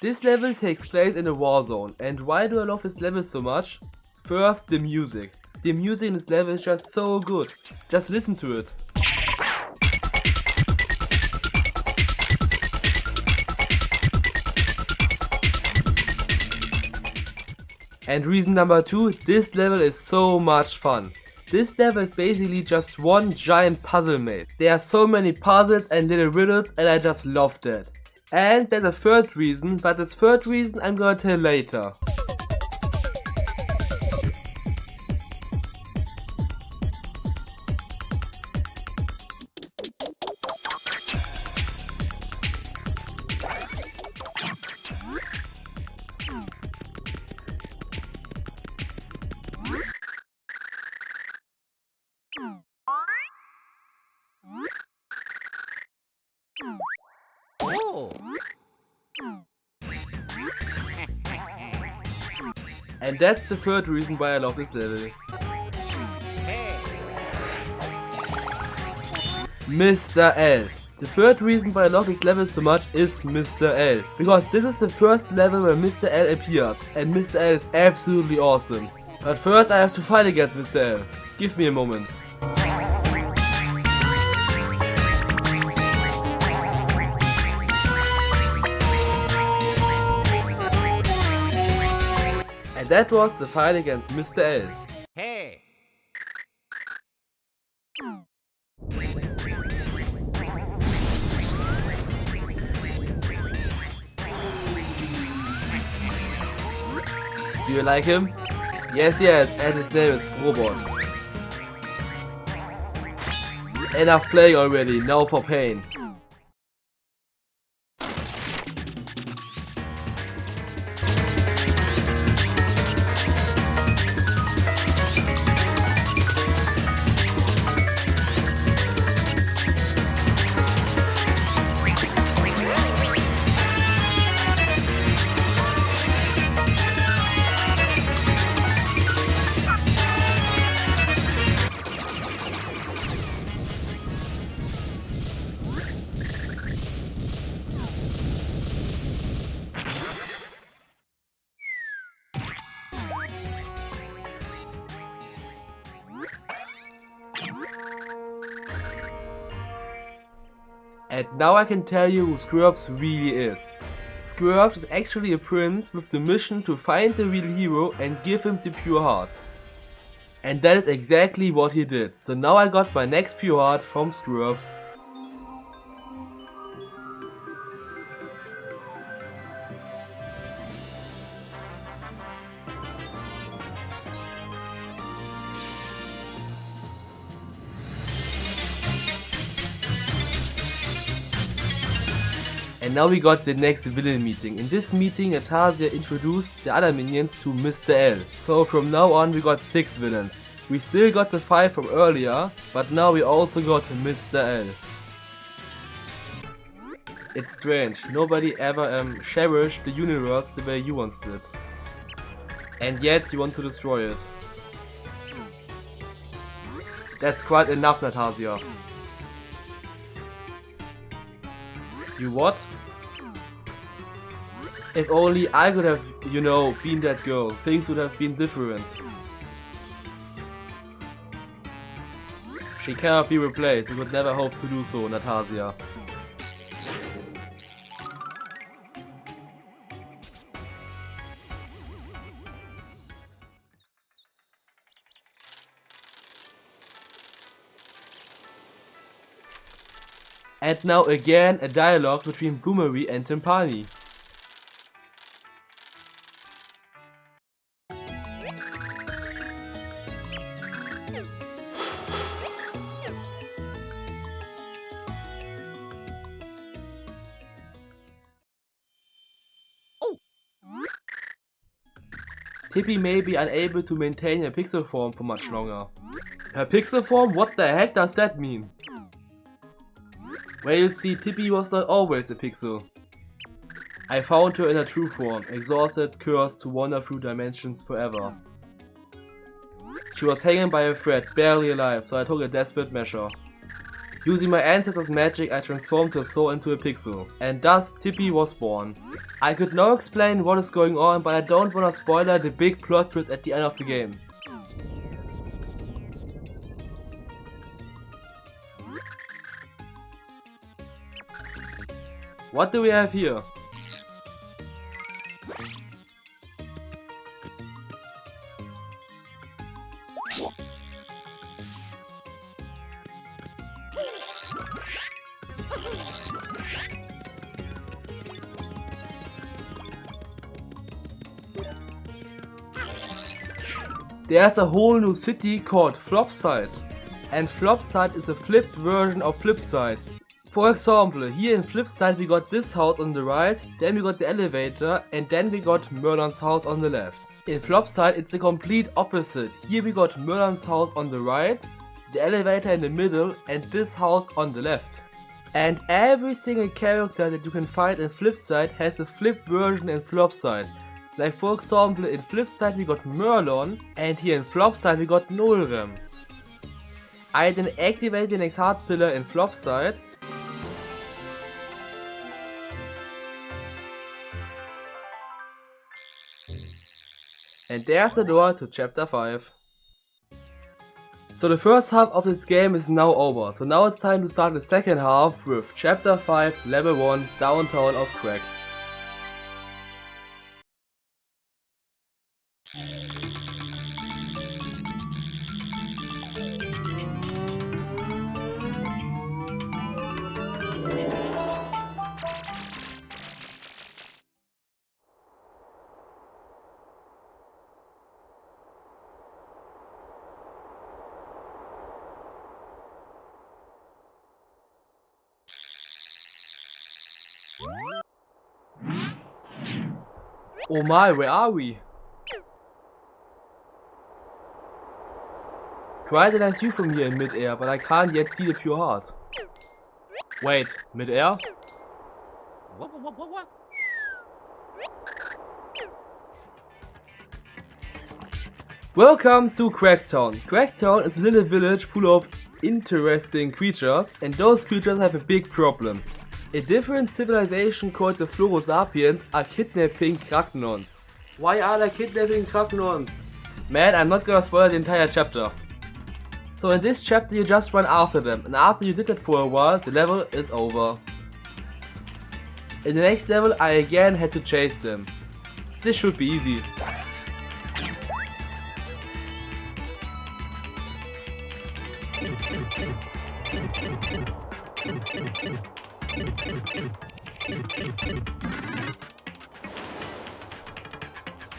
This level takes place in a war zone, and why do I love this level so much? First, the music. The music in this level is just so good. Just listen to it. And reason number 2, this level is so much fun. This level is basically just one giant puzzle maze. There are so many puzzles and little riddles and I just love that. And there's a third reason, but this third reason I'm gonna tell later. And that's the third reason why I love this level. Mr. L. The third reason why I love this level so much is Mr. L. Because this is the first level where Mr. L appears, and Mr. L is absolutely awesome. But first I have to fight against Mr. L. Give me a moment. And that was the fight against Mr. L. Hey! Do you like him? Yes, yes, and his name is Robot. Enough playing already, now for pain. And now I can tell you who Squirps really is. Squirps is actually a prince with the mission to find the real hero and give him the pure heart. And that is exactly what he did. So now I got my next pure heart from Squirps. And now we got the next villain meeting. In this meeting, Anastasia introduced the other minions to Mr. L. So from now on we got 6 villains. We still got the 5 from earlier, but now we also got Mr. L. It's strange, nobody ever cherished the universe the way you once did. And yet you want to destroy it. That's quite enough, Anastasia. You what? If only I could have, you know, been that girl, things would have been different. She cannot be replaced, you could never hope to do so, Anastasia. And now again a dialogue between Boomery and Timpani. Tippy may be unable to maintain her pixel form for much longer. Her pixel form? What the heck does that mean? Well, you see, Tippy was not always a pixel. I found her in her true form, exhausted, cursed to wander through dimensions forever. She was hanging by a thread, barely alive, so I took a desperate measure. Using my ancestors' magic, I transformed her soul into a pixel, and thus Tippy was born. I could now explain what is going on, but I don't wanna spoiler the big plot twist at the end of the game. What do we have here? there's a whole new city called Flopside. And Flopside is a flipped version of Flipside. For example, here in Flipside we got this house on the right, then we got the elevator, and then we got Merlin's house on the left. In Flopside it's the complete opposite. Here we got Merlin's house on the right, the elevator in the middle, and this house on the left. And every single character that you can find in Flipside has a flipped version in Flopside. Like for example, in Flipside we got Merlon, and here in Flopside we got Nolrem. I then activate the next hard pillar in Flopside. And there's the door to chapter 5. So the first half of this game is now over, so now it's time to start the second half with chapter 5, level 1, downtown of Crack. Oh my, where are we? Quite a nice view from here in mid-air, but I can't yet see the pure heart. Wait, mid-air? Welcome to Cracktown. Cracktown is a little village full of interesting creatures, and those creatures have a big problem. A different civilization called the Florosapiens are kidnapping Kraggnons. Why are they kidnapping Kraggnons? Man, I'm not gonna spoil the entire chapter. So in this chapter you just run after them, and after you did that for a while, the level is over. In the next level I again had to chase them. This should be easy.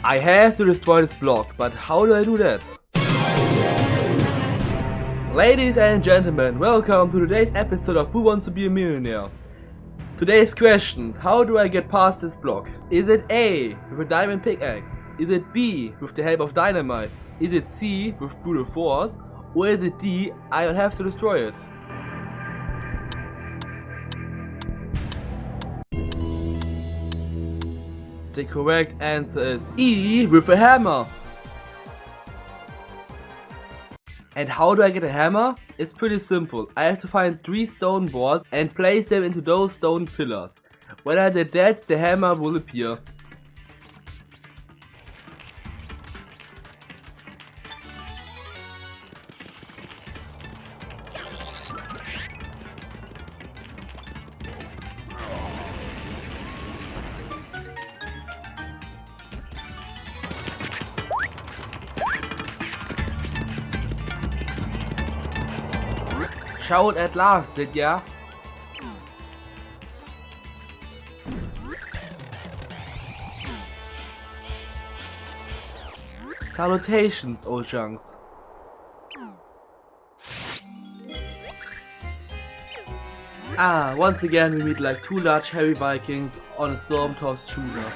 I have to destroy this block, but how do I do that? Ladies and gentlemen, welcome to today's episode of Who Wants to Be a Millionaire? Today's question, how do I get past this block? Is it A, with a diamond pickaxe? Is it B, with the help of dynamite? Is it C, with brute force? Or is it D, I don't have to destroy it? The correct answer is E, with a hammer. And how do I get a hammer? It's pretty simple. I have to find 3 stone boards and place them into those stone pillars. When I did that, the hammer will appear. Shout at last, did ya? Salutations, old chunks. Ah, once again we meet like 2 large heavy Vikings on a storm-tossed shooter.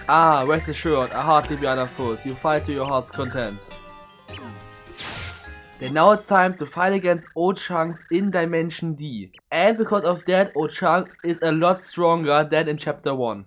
Ah, rest assured, I hardly be underfoot. You fight to your heart's content. Then now it's time to fight against O-Chunks in Dimension D. And because of that, O-Chunks is a lot stronger than in Chapter 1.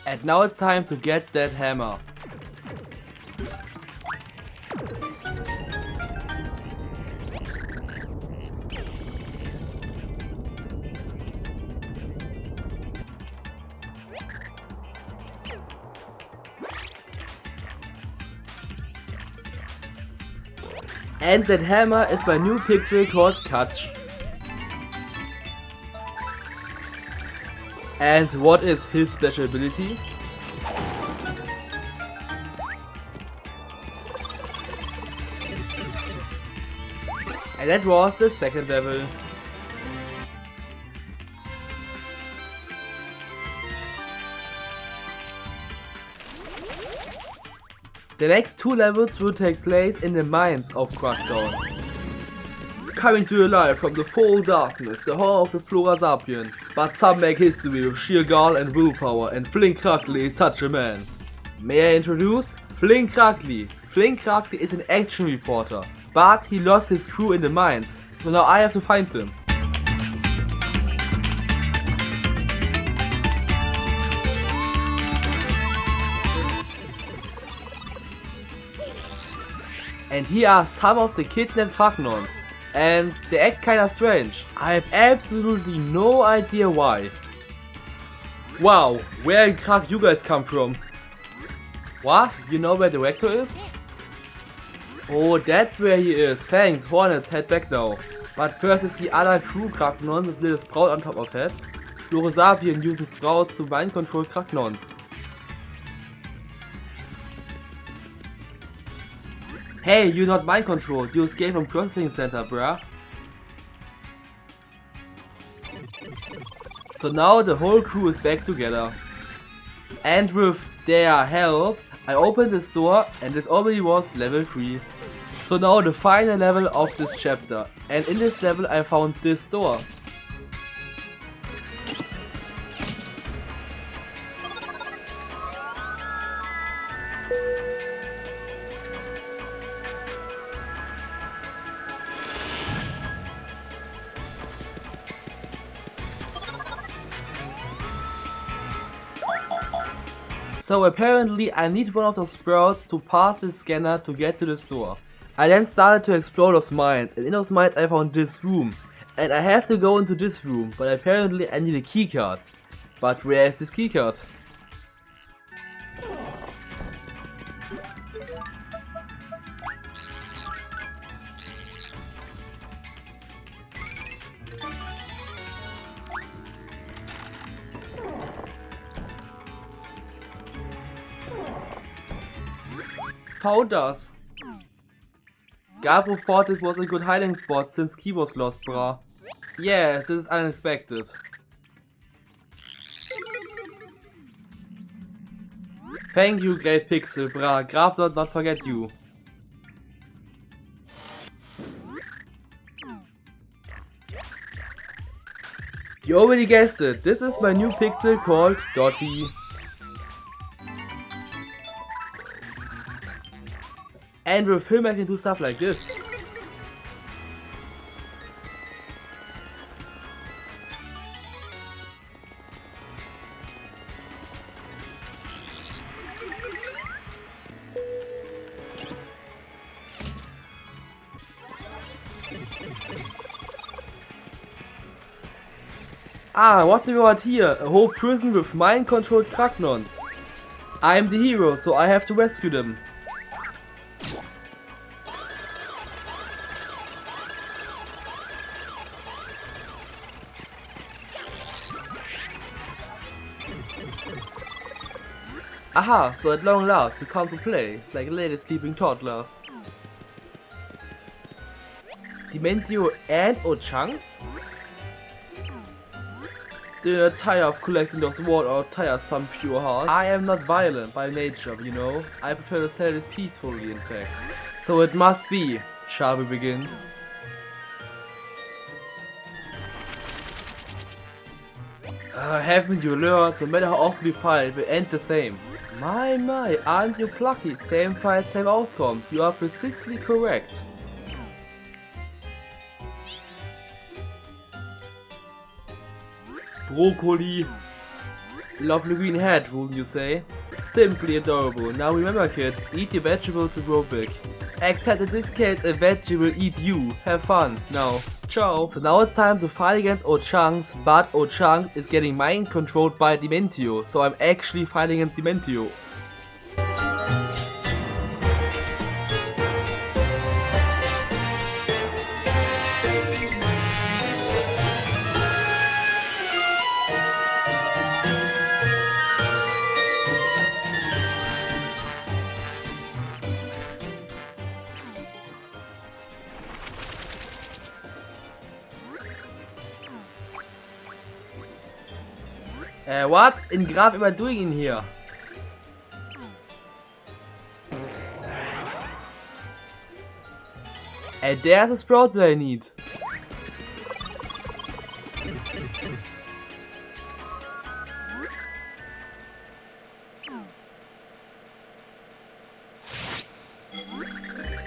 And now it's time to get that hammer. And that hammer is my new pixel called Catch. And what is his special ability? And that was the second level. The next two levels will take place in the mines of Crackdown. Coming to your life from the full darkness, the home of the Flora Sapien. But some make history with sheer gall and willpower, and Flink Crackley is such a man. May I introduce Flink Crackley? Flink Crackley is an action reporter, but he lost his crew in the mines, so now I have to find them. And here are some of the kidnapped Fragnons, and they act kinda strange. I have absolutely no idea why. Wow, where in Krak you guys come from? What? You know where the rector is? Oh, that's where he is. Thanks, Hornets, head back now. But first is the other crew Kragnons with little Sprout on top of head. Florosapien uses Sprouts to mind control Kragnons. Hey, you're not mind controlled, you escaped from processing center, bruh. So now the whole crew is back together. And with their help, I opened this door and this already was level 3. So now the final level of this chapter. And in this level I found this door. So apparently I need one of those sprouts to pass the scanner to get to the store. I then started to explore those mines, and in those mines I found this room. And I have to go into this room, but apparently I need a keycard. But where is this keycard? Found us! Gabo thought it was a good hiding spot since Key was lost, brah. Yeah, this is unexpected. Thank you, Great Pixel, brah. Grab not forget you. You already guessed it, this is my new pixel called Dotty. And with him I can do stuff like this. Ah, what do we want here? A whole prison with mind-controlled Kragnons. I am the hero, so I have to rescue them. Aha, so at long last we come to play, like lady sleeping toddlers. Dementio and Ochunks? Do you not tire of collecting those water or tire some pure hearts? I am not violent by nature, you know. I prefer to sell this peacefully, in fact. So it must be. Shall we begin? Haven't you learned? No matter how often we fight, we end the same. My, aren't you plucky? Same fight, same outcomes. You are precisely correct. Brokkoli. Lovely green head, wouldn't you say? Simply adorable. Now remember kids, eat your vegetable to grow big. Except in this case a veggie will eat you. Have fun. Now, ciao. So now it's time to fight against Ochunks, but Ochunks is getting mind controlled by Dementio, so I'm actually fighting against Dementio. What? In Graf am I doing in here? There's a sprout that I need.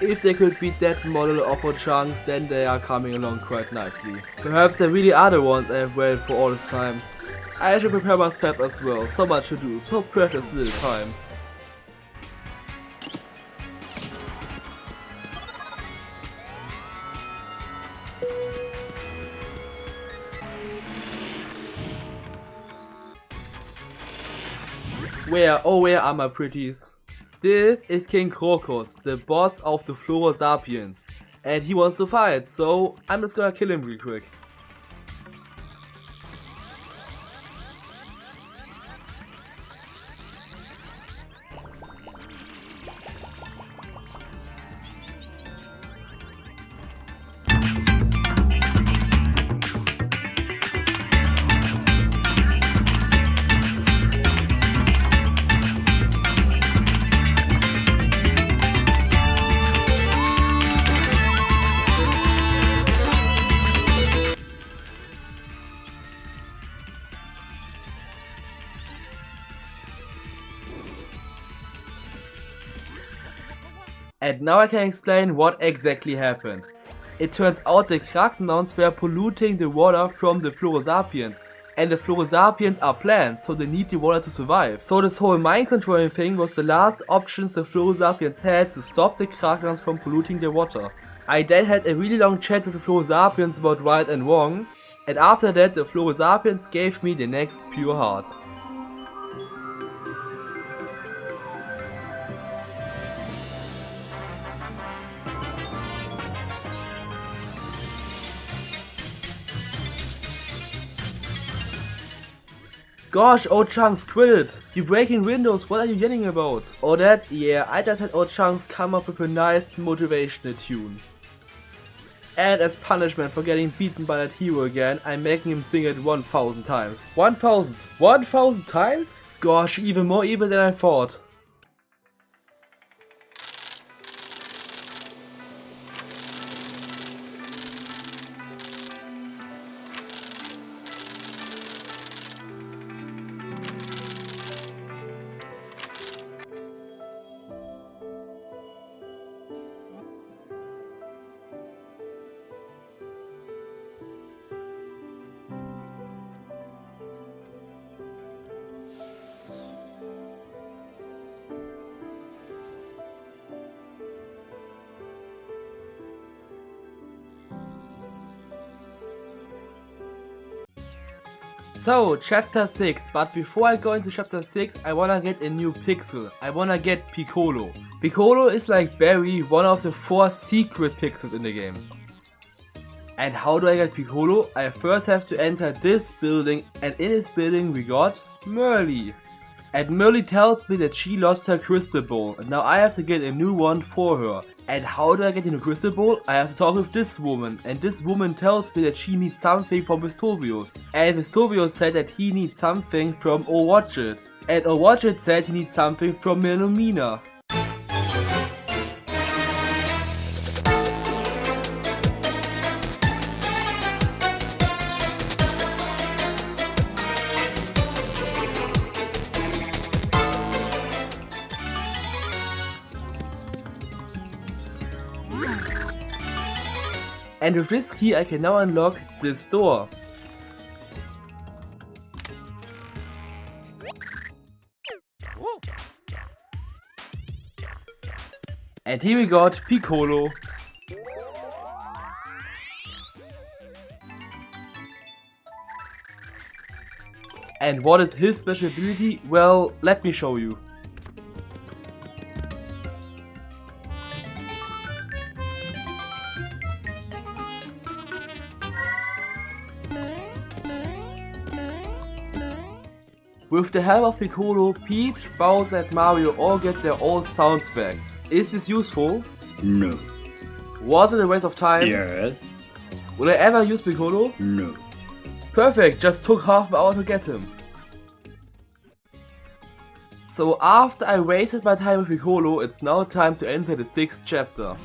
If they could beat that model of Ochunks, then they are coming along quite nicely. Perhaps there really are the ones I have waited for all this time. I should prepare myself as well, so much to do, so precious little time. Where are my pretties? This is King Crocus, the boss of the Flora Sapiens. And he wants to fight, so I'm just gonna kill him real quick. And now I can explain what exactly happened. It turns out the Krakenons were polluting the water from the Florosapiens. And the Florosapiens are plants, so they need the water to survive. So this whole mind controlling thing was the last options the Florosapiens had to stop the Krakenons from polluting the water. I then had a really long chat with the Florosapiens about right and wrong. And after that the Florosapiens gave me the next pure heart. Gosh, Ochunks, quit it! You're breaking windows, what are you yelling about? Or that? Yeah, I just had Ochunks come up with a nice motivational tune. And as punishment for getting beaten by that hero again, I'm making him sing it 1000 times. 1000? 1000 times? Gosh, even more evil than I thought. So, chapter 6, but before I go into chapter 6, I wanna get a new pixel. I wanna get Piccolo. Piccolo is like Barry, one of the 4 secret pixels in the game. And how do I get Piccolo? I first have to enter this building, and in this building we got Merly. And Merly tells me that she lost her crystal ball, and now I have to get a new one for her. And how do I get a new crystal ball? I have to talk with this woman, and this woman tells me that she needs something from Vestovius. And Vestovius said that he needs something from Orwatchet. And Orwatchet said he needs something from Melomina. And with this key I can now unlock this door. And here we got Piccolo. And what is his special ability? Well, let me show you. With the help of Piccolo, Peach, Bowser and Mario all get their old sounds back. Is this useful? No. Was it a waste of time? Yes. Will I ever use Piccolo? No. Perfect, just took half an hour to get him. So after I wasted my time with Piccolo, it's now time to enter the 6th chapter.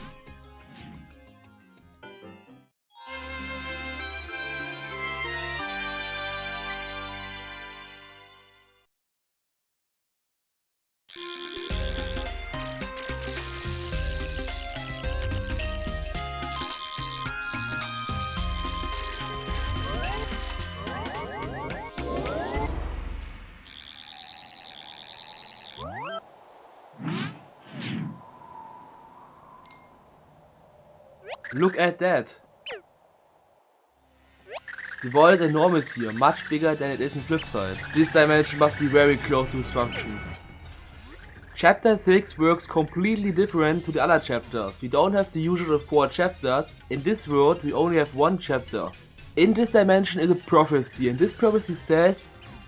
Look at that! The world is enormous here, much bigger than it is in Flipside. This dimension must be very close to destruction. Chapter 6 works completely different to the other chapters. We don't have the usual 4 chapters. In this world we only have 1 chapter. In this dimension is a prophecy, and this prophecy says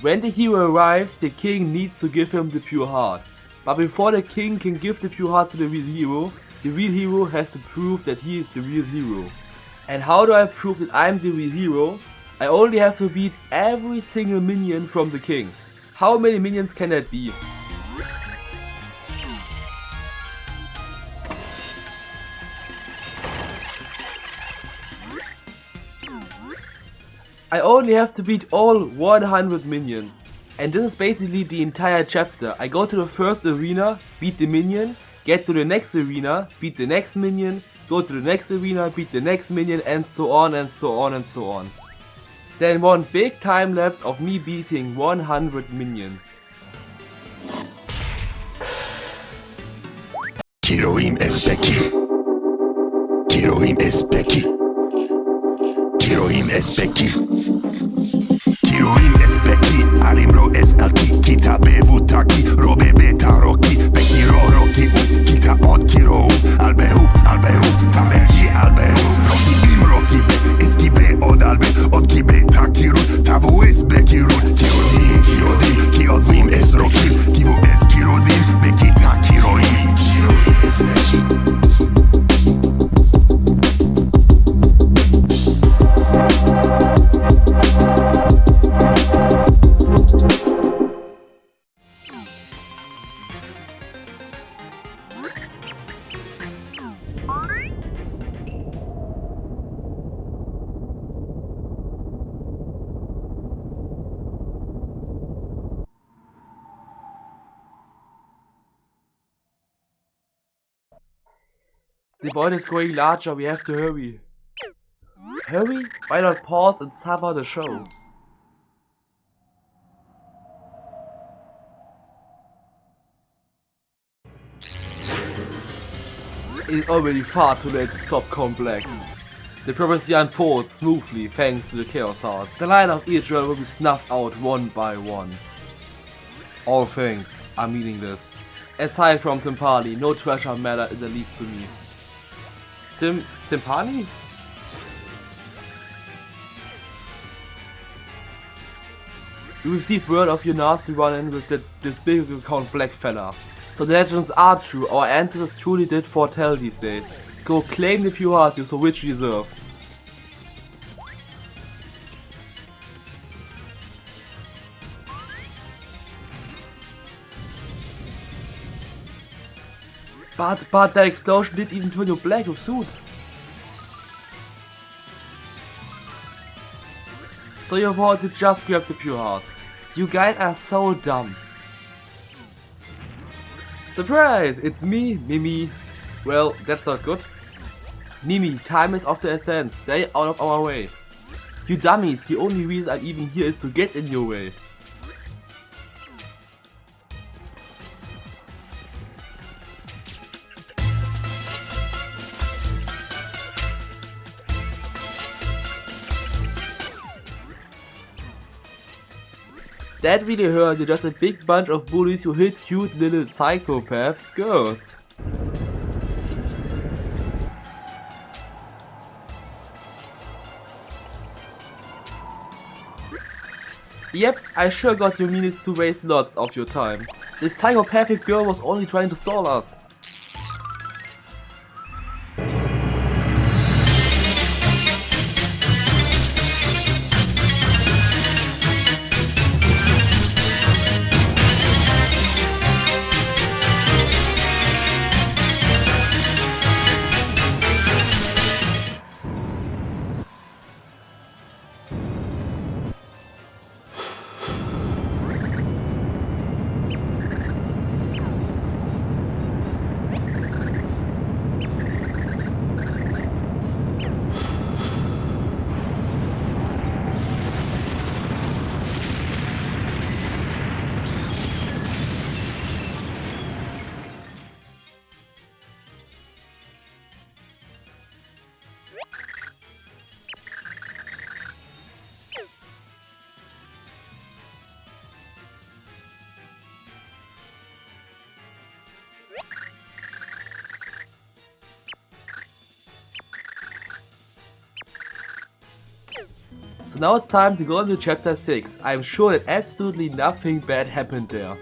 when the hero arrives, the king needs to give him the pure heart. But before the king can give the pure heart to the real hero has to prove that he is the real hero. And how do I prove that I'm the real hero? I only have to beat every single minion from the king. How many minions can that be? I only have to beat all 100 minions. And this is basically the entire chapter. I go to the first arena, beat the minion, get to the next arena, beat the next minion, go to the next arena, beat the next minion, and so on and so on and so on. Then one big time lapse of me beating 100 minions. Kiroim espeki. Kiroim espeki. Kiroim espeki. Kiroim espeki. Alimro es alki. Kitabe vutaki. Robe beta roki. Beki roki. Kita od kiro. Albehu. Tamerji albehu. Roki im roki be. Eskibe od albe. Od kibe takiru. Tavu es bekirun. Kirodin. Kiodvim es roki. Kivu es kirodin. Beki takiroim. Kiroim espeki. The void is growing larger, we have to hurry. Hurry? Why not pause and suffer the show? It is already far too late to stop Count Black. The prophecy unfolds smoothly thanks to the Chaos Heart. The light of Israel will be snuffed out one by one. All things are meaningless. Aside from Timpani, no treasure matter in the least to me. Timpani? You received word of your nasty run-in with this big Count Black fella. So the legends are true, our ancestors truly did foretell these days. Go claim the pure heart you so richly deserve. But that explosion didn't even turn you black with suit. So you want to just grab the pure heart. You guys are so dumb. Surprise! It's me, Mimi. Well, that's not good. Mimi, time is of the essence. Stay out of our way. You dummies, the only reason I'm even here is to get in your way. That really hurt. You're just a big bunch of bullies who hit cute little psychopath girls. Yep, I sure got your means to waste lots of your time. This psychopathic girl was only trying to stall us. So now it's time to go into chapter 6. I'm sure that absolutely nothing bad happened there.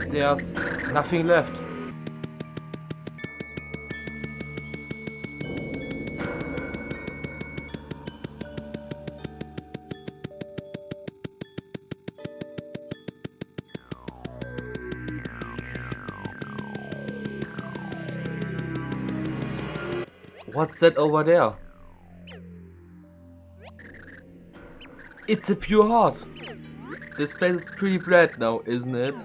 There's nothing left. What's that over there? It's a pure heart. This place is pretty bad now, isn't it?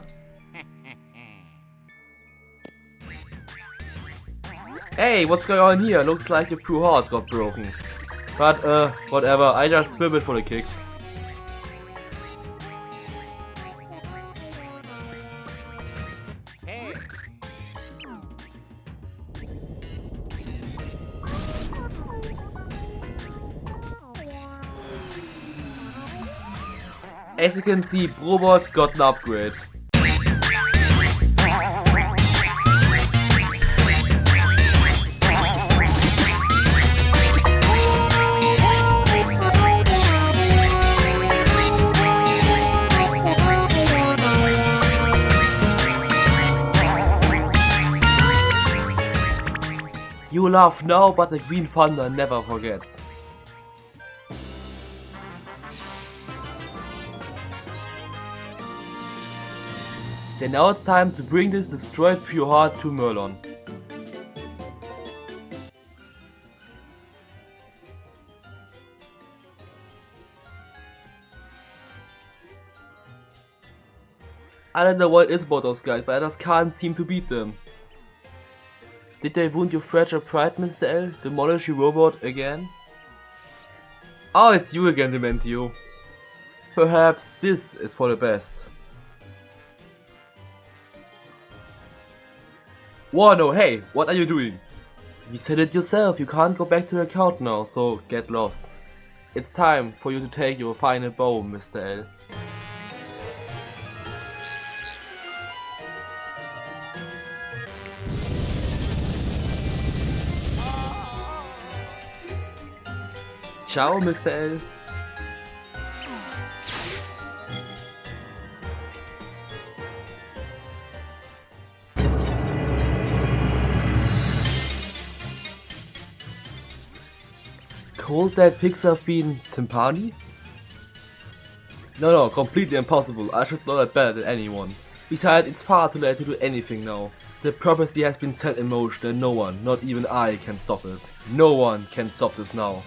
Hey, what's going on here? Looks like your pure heart got broken. But whatever, I just swim it for the kicks. As you can see, Robot got an upgrade. You laugh now, but the Green Thunder never forgets. Then now it's time to bring this destroyed pure heart to Merlon. I don't know what it is about those guys, but I just can't seem to beat them. Did they wound your fragile pride, Mr. L? Demolish your robot again? Oh, it's you again, Dementio. Perhaps this is for the best. Whoa, no, hey, what are you doing? You said it yourself, you can't go back to the account now, so get lost. It's time for you to take your final bow, Mr. L. Ciao, Mr. L. Cold that Pixar fiend Timpani? No, completely impossible. I should know that better than anyone. Besides, it's far too late to do anything now. The prophecy has been set in motion and no one, not even I, can stop it. No one can stop this now.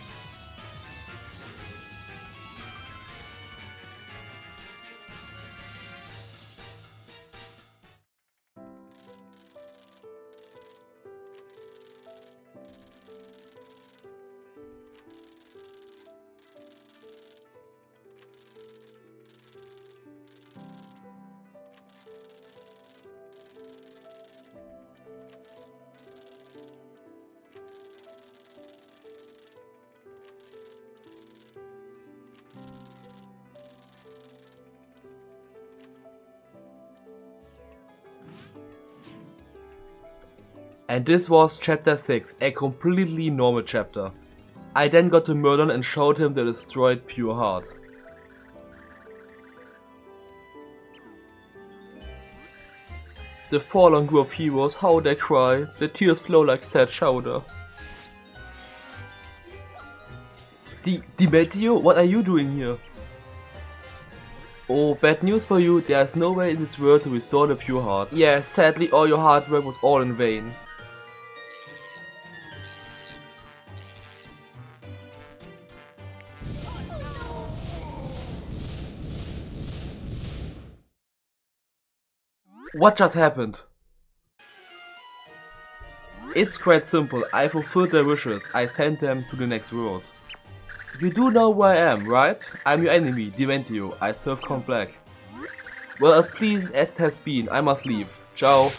And this was chapter 6, a completely normal chapter. I then got to Merlin and showed him the destroyed pure heart. The fallen group of heroes, how they cry, the tears flow like sad shoulder. Demetrio, what are you doing here? Oh, bad news for you, there is no way in this world to restore the pure heart. Yeah, sadly all your hard work was all in vain. What just happened? It's quite simple, I fulfilled their wishes, I sent them to the next world. You do know where I am, right? I'm your enemy, Deventio, I serve Count Black. Well, as pleasant as it has been, I must leave. Ciao.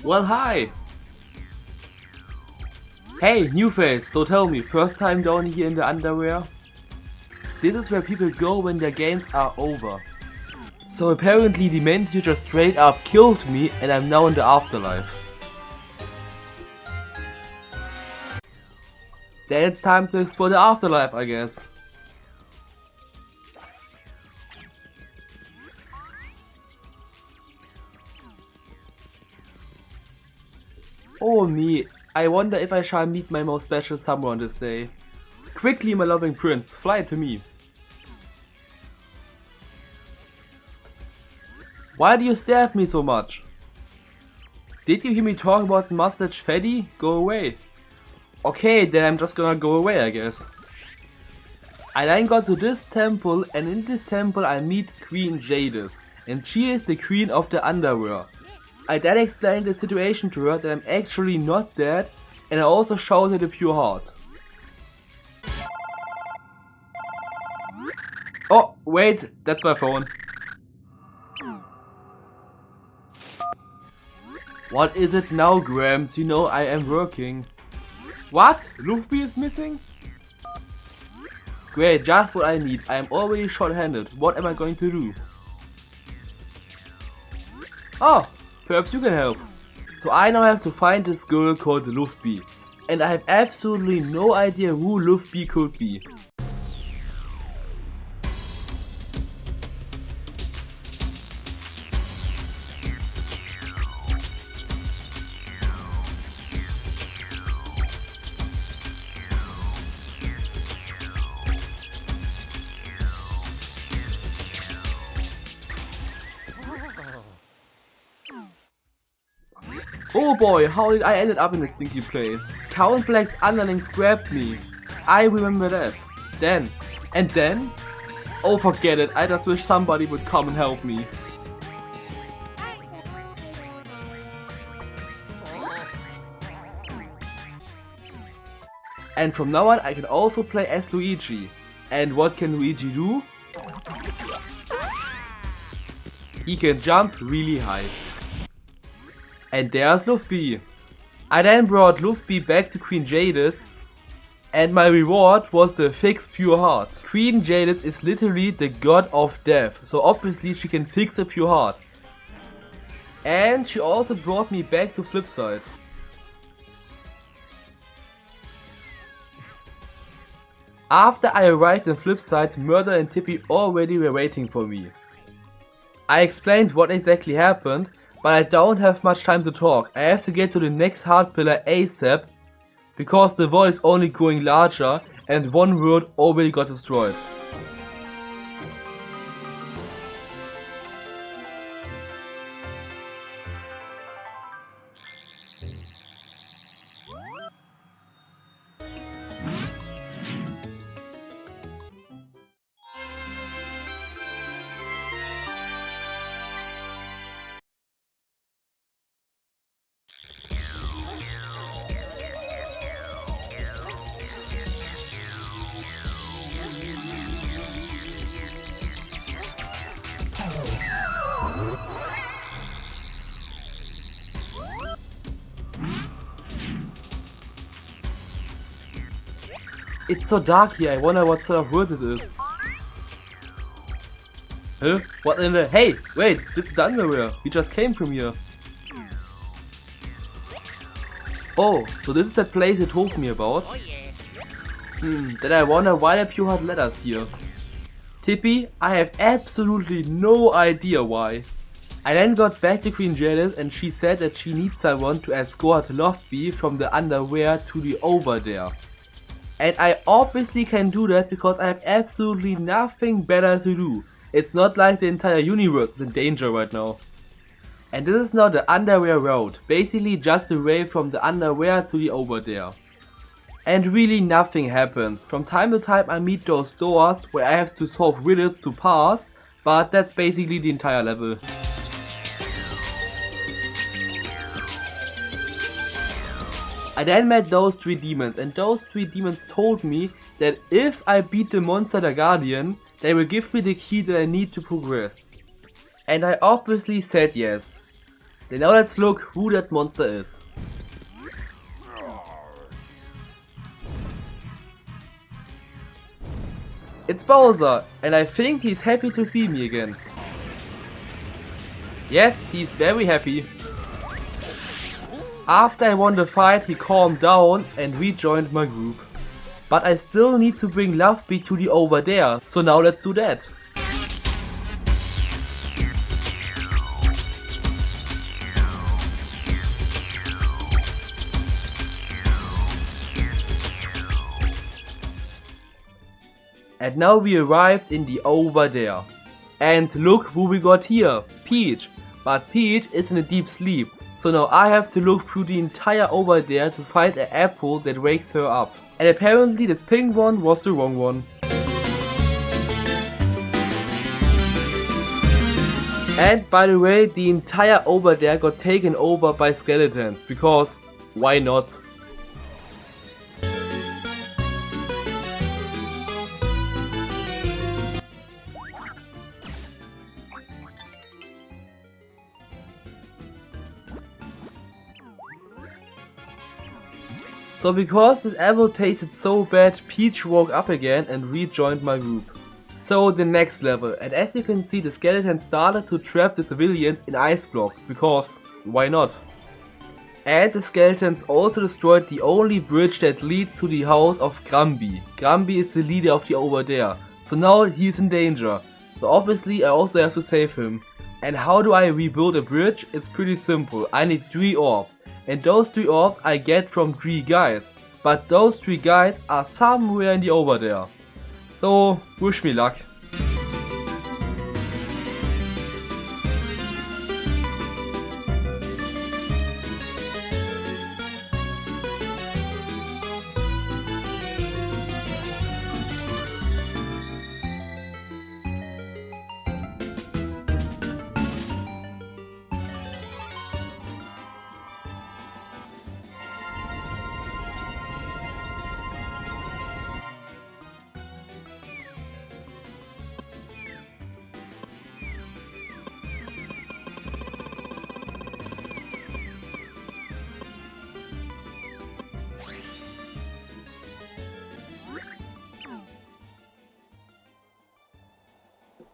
Well, hi! Hey, new face, so tell me, first time down here in the underwear? This is where people go when their games are over. So apparently Dementio just straight up killed me and I'm now in the afterlife. Then it's time to explore the afterlife, I guess. Oh me, I wonder if I shall meet my most special someone this day. Quickly, my loving prince, fly to me. Why do you stare at me so much? Did you hear me talk about mustache fatty? Go away. Okay, then I'm just gonna go away, I guess. I then got to this temple, and in this temple I meet Queen Jadis, and she is the queen of the underworld. I then explained the situation to her that I'm actually not dead, and I also showed her the pure heart. Oh, wait, that's my phone. What is it now, Grams? You know I am working. What? Luffy is missing? Great, just what I need. I am already short-handed. What am I going to do? Oh, perhaps you can help. So I now have to find this girl called Luffy. And I have absolutely no idea who Luffy could be. Oh boy, how did I ended up in this stinky place? Count Black's underlings grabbed me. I remember that. Then. And then? Oh, forget it. I just wish somebody would come and help me. And from now on I can also play as Luigi. And what can Luigi do? He can jump really high. And there's Luffy. I then brought Luffy back to Queen Jadis, and my reward was the fixed pure heart. Queen Jadis is literally the god of death, so obviously she can fix a pure heart. And she also brought me back to Flipside. After I arrived in Flipside, Murder and Tippy already were waiting for me. I explained what exactly happened, but I don't have much time to talk. I have to get to the next heart pillar ASAP, because the wall is only growing larger and one world already got destroyed. It's so dark here, I wonder what sort of world it is. Huh? What in the... Hey! Wait! This is the underwear! We just came from here. Oh, so this is that place you told me about? Then I wonder why the pure heart let us here. Tippy, I have absolutely no idea why. I then got back to Queen Janice and she said that she needs someone to escort Lofty from the underwear to the over there. And I obviously can do that because I have absolutely nothing better to do. It's not like the entire universe is in danger right now. And this is now the underwear road, basically just a way from the underwear to the over there. And really nothing happens. From time to time I meet those doors where I have to solve riddles to pass, but that's basically the entire level. I then met those 3 demons and those 3 demons told me that if I beat the monster the Guardian, they will give me the key that I need to progress. And I obviously said yes. Then now let's look who that monster is. It's Bowser, and I think he's happy to see me again. Yes, he's very happy. After I won the fight, he calmed down and rejoined my group. But I still need to bring Loveby to the over there, so now let's do that. And now we arrived in the over there. And look who we got here, Peach. But Peach is in a deep sleep. So now I have to look through the entire over there to find an apple that wakes her up. And apparently this pink one was the wrong one. And by the way, the entire over there got taken over by skeletons, because why not? So because this apple tasted so bad, Peach woke up again and rejoined my group. So the next level, and as you can see the skeleton started to trap the civilians in ice blocks, because why not? And the skeletons also destroyed the only bridge that leads to the house of Gramby. Gramby is the leader of the over there, so now he's in danger. So obviously I also have to save him. And how do I rebuild a bridge? It's pretty simple, I need 3 orbs. And those 3 orbs I get from 3 guys. But those 3 guys are somewhere in the over there. So, wish me luck.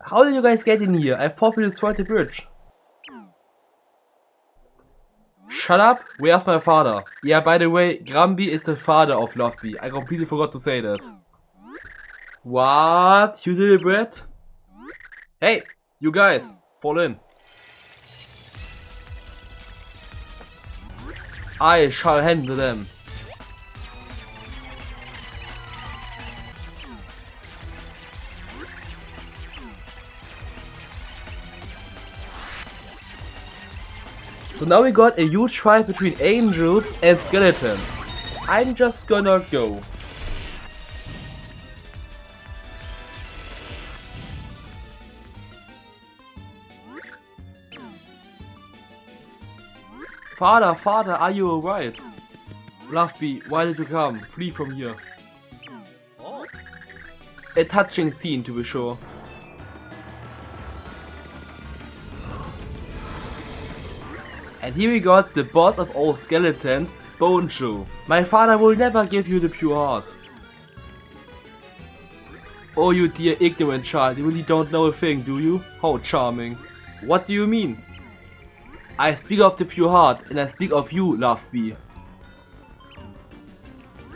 How did you guys get in here? I thought we destroyed the bridge. Shut up, where's my father? Yeah, by the way, Gramby is the father of Loveby. I completely forgot to say that. What? You did it, Brett? Hey, you guys, fall in. I shall handle them. So now we got a huge fight between angels and skeletons. I'm just gonna go. Father, are you alright? Loveby, why did you come? Flee from here. A touching scene, to be sure. And here we got the boss of all skeletons, Bone Joe. My father will never give you the pure heart. Oh, you dear ignorant child, you really don't know a thing, do you? How charming. What do you mean? I speak of the pure heart, and I speak of you, Love Bee.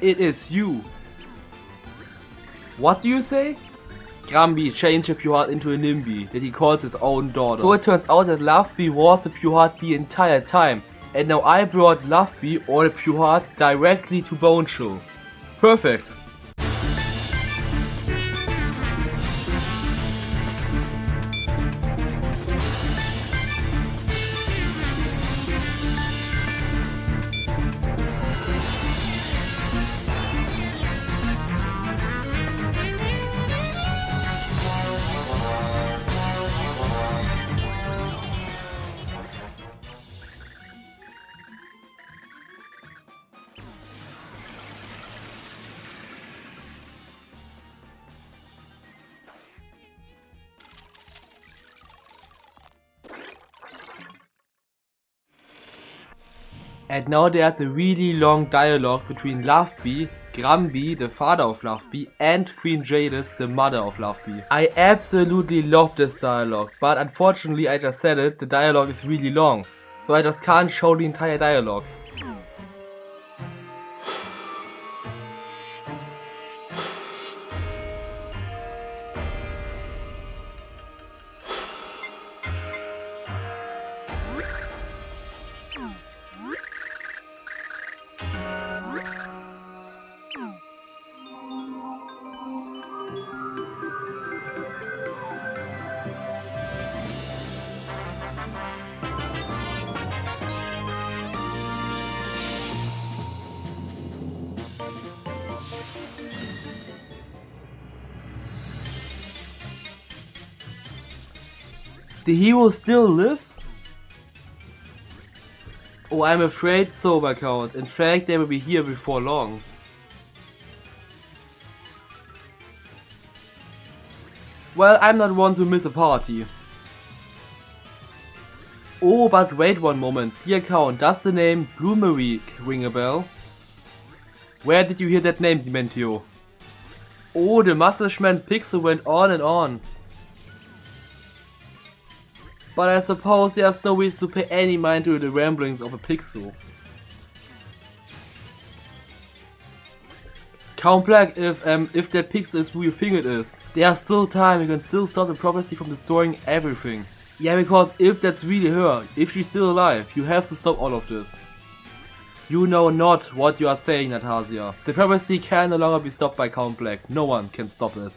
It is you. What do you say? Gramby changed the pure heart into a Nimby that he calls his own daughter. So it turns out that Love Bee was a pure heart the entire time, and now I brought Love Bee or the pure heart directly to Bone Show. Perfect. And now there's a really long dialogue between Love Bee, Gramby, the father of Love Bee, and Queen Jadis, the mother of Love Bee. I absolutely love this dialogue, but unfortunately I just said it, the dialogue is really long, so I just can't show the entire dialogue. The hero still lives? Oh, I'm afraid so, my count. In fact, they will be here before long. Well, I'm not one to miss a party. Oh, but wait one moment. Dear count, does the name Bloomery ring a bell? Where did you hear that name, Dementio? Oh, the Mustache-Man pixel went on and on. But I suppose there's no reason to pay any mind to the ramblings of a pixel. Count Black, if that pixel is who you think it is, there's still time, you can still stop the prophecy from destroying everything. Yeah, because if that's really her, if she's still alive, you have to stop all of this. You know not what you are saying, Natasia. The prophecy can no longer be stopped by Count Black. No one can stop it.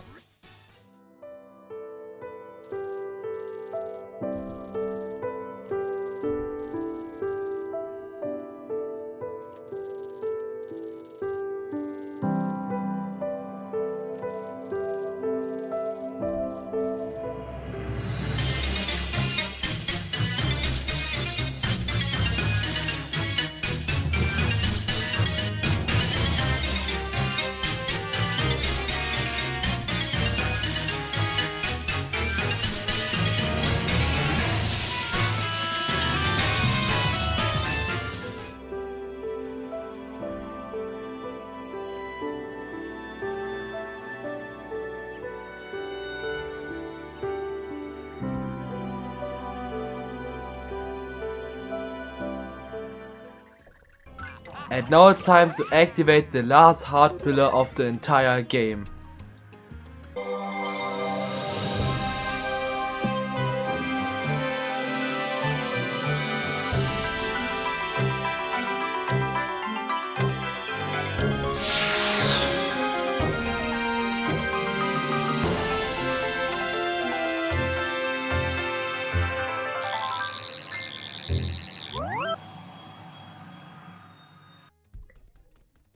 And now it's time to activate the last heart pillar of the entire game.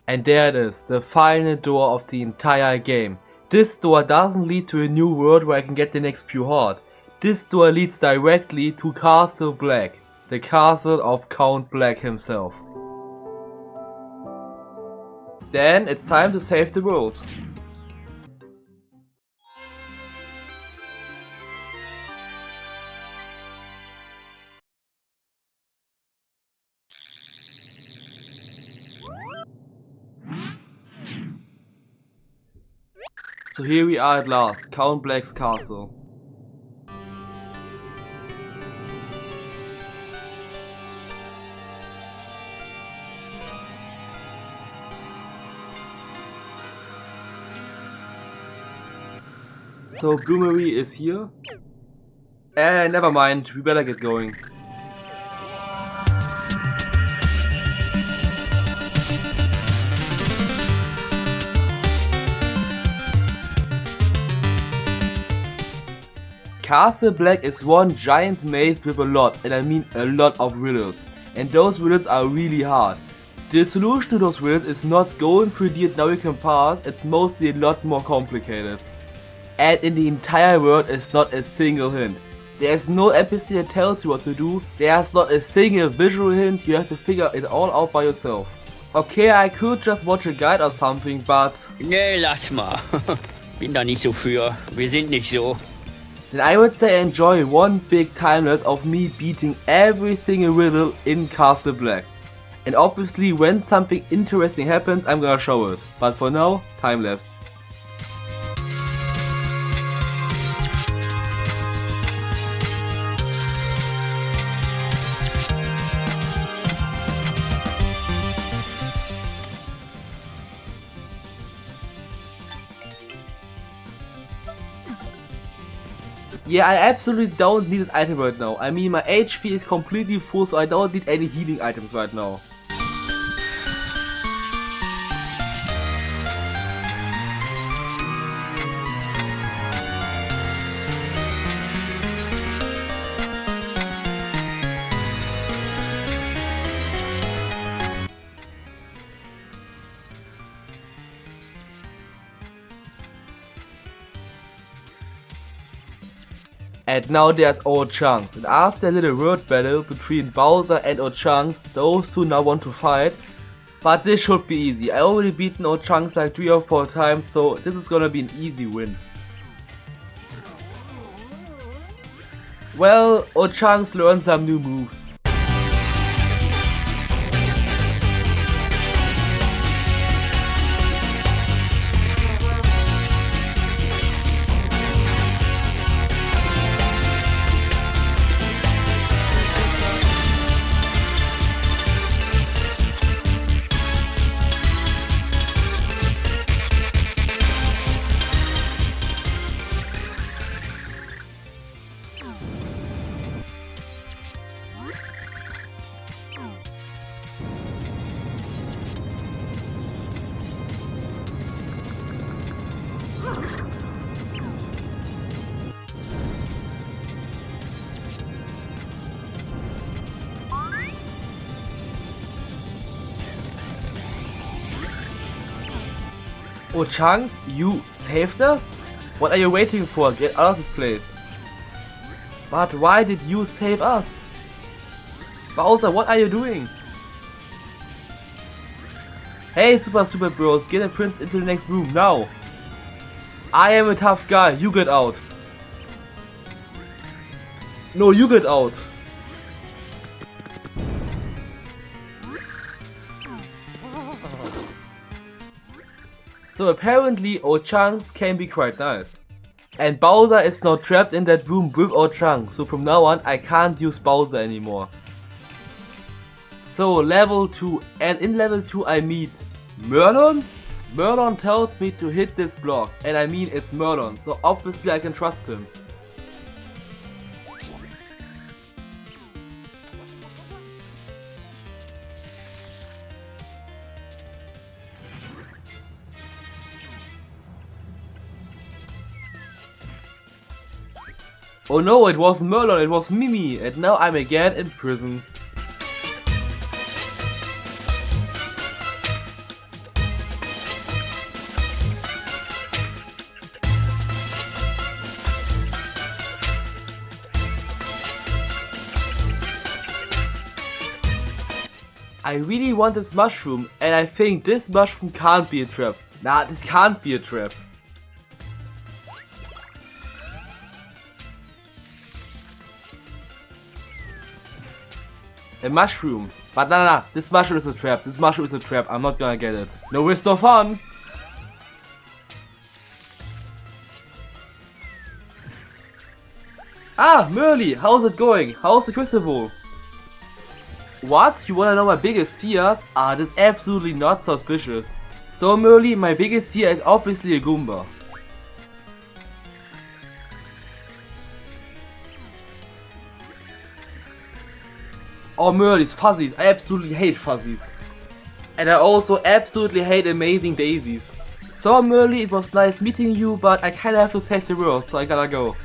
And there it is, the final door of the entire game. This door doesn't lead to a new world where I can get the next pure heart. This door leads directly to Castle Black, the castle of Count Black himself. Then it's time to save the world. so here we are at last, Count Black's castle. So Bloomery is here. Never mind, we better get going. Castle Black is one giant maze with a lot, and I mean a lot of riddles. And those riddles are really hard. The solution to those riddles is not going through the now you can pass, it's mostly a lot more complicated. And in the entire world is not a single hint. There's no NPC that tells you what to do, there's not a single visual hint, you have to figure it all out by yourself. Okay, I could just watch a guide or something, but... Nee, lass mal. Bin da nicht so für. Wir sind nicht so. Then I would say enjoy one big timelapse of me beating every single riddle in Castle Black. And obviously when something interesting happens I'm gonna show it. But for now, timelapse. Yeah, I absolutely don't need this item right now. I mean, my HP is completely full, so I don't need any healing items right now. And now there's Old Chunks, and after a little word battle between Bowser and Old Chunks, those two now want to fight. But this should be easy. I already beaten Old Chunks like 3 or 4 times, so this is gonna be an easy win. Well, Old Chunks learned some new moves. Oh Chunks, you saved us? What are you waiting for? Get out of this place. But why did you save us? Bowser, what are you doing? Hey Super Stupid Bros, get the prince into the next room now. I am a tough guy, you get out. No, you get out. So apparently Old Chunks can be quite nice. And Bowser is now trapped in that room with Old Chunks, so from now on I can't use Bowser anymore. So level 2, and in level 2 I meet Merlon? Merlon tells me to hit this block, and I mean it's Merlon, so obviously I can trust him. Oh no, it wasn't Merlon, it was Mimi, and now I'm again in prison. I really want this mushroom, and I think this mushroom can't be a trap. Nah, this can't be a trap. A mushroom. But nah, this mushroom is a trap. This mushroom is a trap. I'm not gonna get it. No risk, no fun. Ah, Merly, how's it going? How's the crystal ball? What? You wanna know my biggest fears? Ah, that's absolutely not suspicious. So Merly, my biggest fear is obviously a Goomba. Oh, Merly's fuzzies. I absolutely hate fuzzies. And I also absolutely hate amazing daisies. So Merly, it was nice meeting you, but I kinda have to save the world, so I gotta go.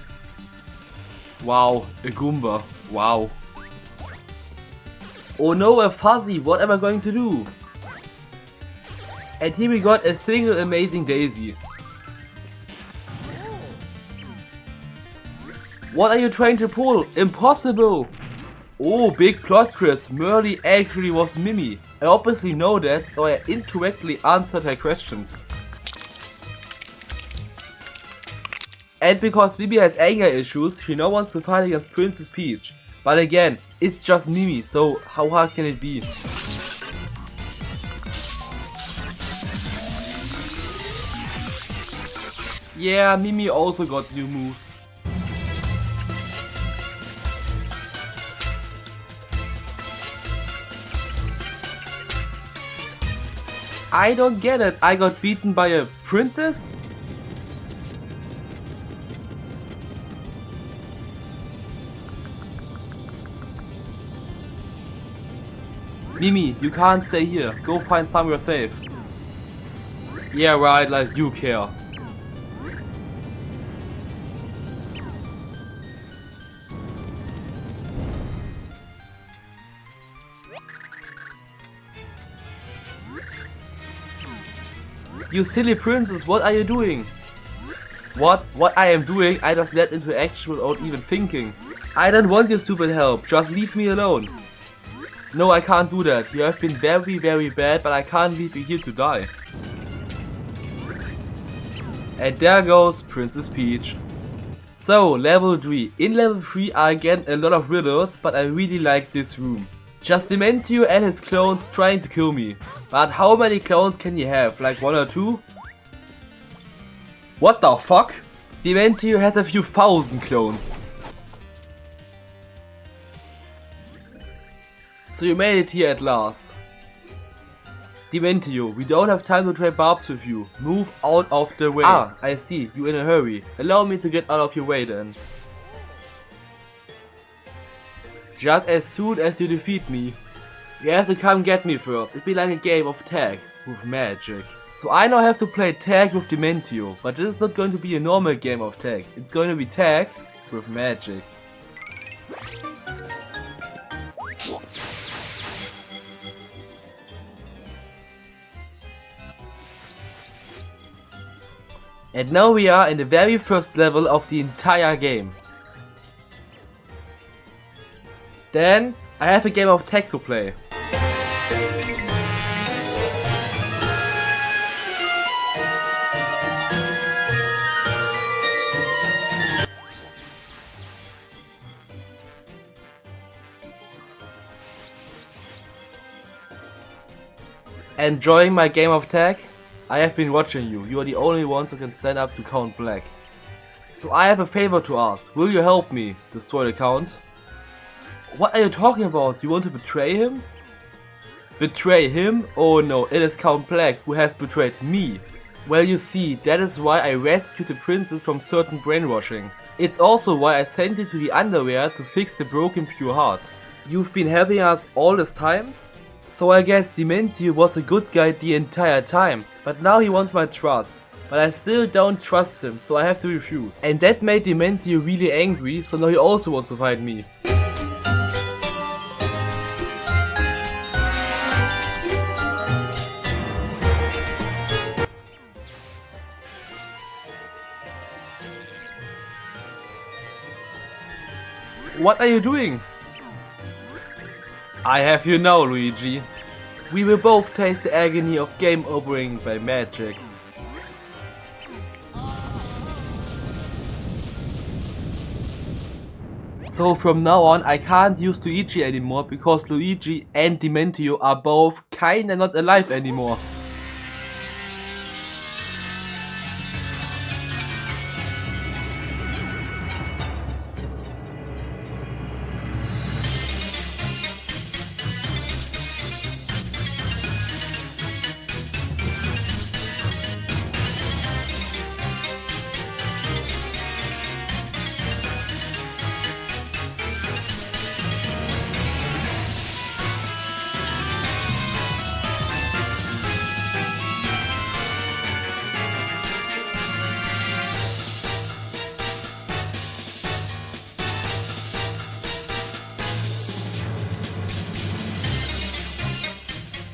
Wow, a Goomba. Wow. Oh no, a fuzzy. What am I going to do? And here we got a single amazing daisy. What are you trying to pull? Impossible! Oh, big plot twist. Merly actually was Mimi. I obviously know that, so I indirectly answered her questions. And because Mimi has anger issues, she now wants to fight against Princess Peach. But again, it's just Mimi, so how hard can it be? Yeah, Mimi also got new moves. I don't get it. I got beaten by a princess? Mimi, you can't stay here. Go find somewhere safe. Yeah, right, like you care. You silly princess, what are you doing? What I am doing, I just led into action without even thinking. I don't want your stupid help, just leave me alone. No, I can't do that. You have been very, very bad, but I can't leave you here to die. And there goes Princess Peach. So, level 3. In level 3 are again a lot of riddles, but I really like this room. Just Dementio and his clones trying to kill me. But how many clones can you have? Like 1 or 2? What the fuck? Dementio has a few thousand clones. So you made it here at last. Dementio, we don't have time to trade barbs with you. Move out of the way. Ah, I see. You in a hurry. Allow me to get out of your way then. Just as soon as you defeat me. You have to come get me first. It'd be like a game of tag with magic. So I now have to play tag with Dementio, but this is not going to be a normal game of tag. It's going to be tag with magic. And now we are in the very first level of the entire game. Then I have a game of tag to play. Enjoying my game of tag? I have been watching you. You are the only ones who can stand up to Count Black. So I have a favor to ask. Will you help me destroy the Count? What are you talking about? You want to betray him? Betray him? Oh no, it is Count Black who has betrayed me. Well, you see, that is why I rescued the princess from certain brainwashing. It's also why I sent you to the underwear to fix the broken pure heart. You've been helping us all this time? So I guess Dementio was a good guy the entire time, but now he wants my trust. But I still don't trust him, so I have to refuse. And that made Dementio really angry, so now he also wants to fight me. What are you doing? I have you now, Luigi. We will both taste the agony of game overing by magic. So from now on I can't use Luigi anymore because Luigi and Dementio are both kinda not alive anymore.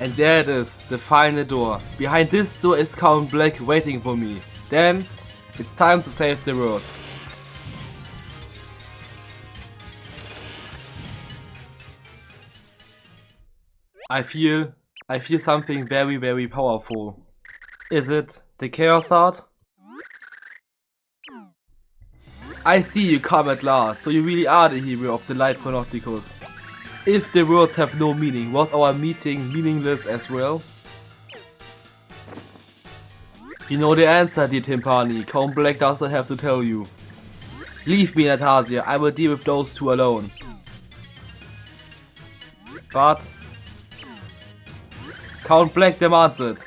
And there it is, the final door. Behind this door is Count Black waiting for me. Then, it's time to save the world. I feel something very, very powerful. Is it the Chaos Heart? I see you come at last, so you really are the hero of the Light Chronopticus. If the words have no meaning, was our meeting meaningless as well? You know the answer, dear Timpani. Count Black doesn't have to tell you. Leave me, Natasha, I will deal with those two alone. But Count Black demands it.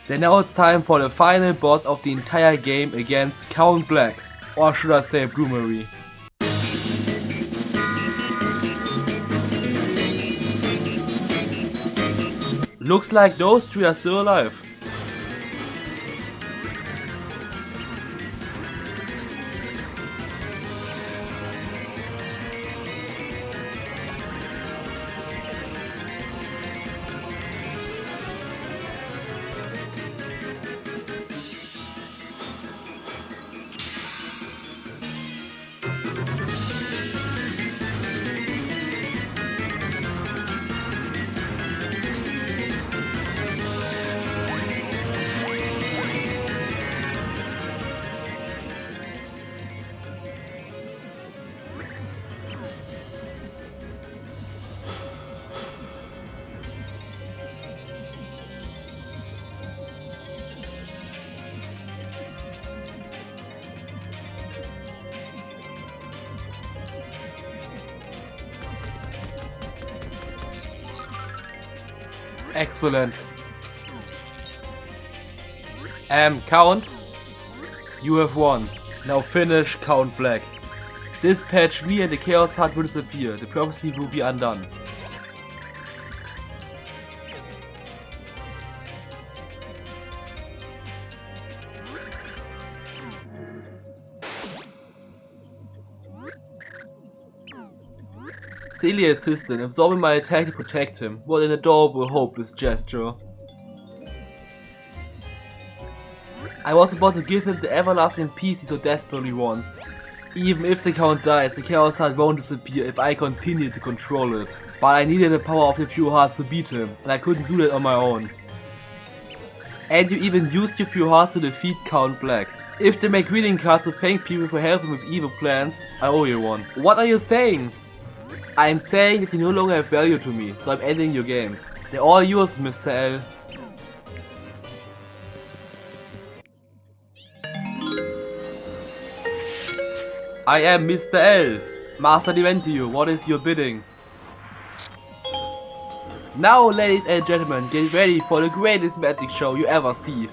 Then now it's time for the final boss of the entire game against Count Black. Or should I say Bloomery. Looks like those three are still alive. Excellent. Count, you have won. Now finish Count Black. Dispatch me and the Chaos Heart will disappear. The prophecy will be undone. Celia assisted, absorbing my attack to protect him. What an adorable, hopeless gesture. I was about to give him the everlasting peace he so desperately wants. Even if the Count dies, the Chaos Heart won't disappear if I continue to control it. But I needed the power of the Pure Heart to beat him, and I couldn't do that on my own. And you even used your Pure Heart to defeat Count Black. If they make greeting cards to thank people for helping with evil plans, I owe you one. What are you saying? I'm saying that you no longer have value to me, so I'm ending your games. They're all yours, Mr. L. I am Mr. L. Master Deventio, what is your bidding? Now, ladies and gentlemen, get ready for the greatest magic show you ever see.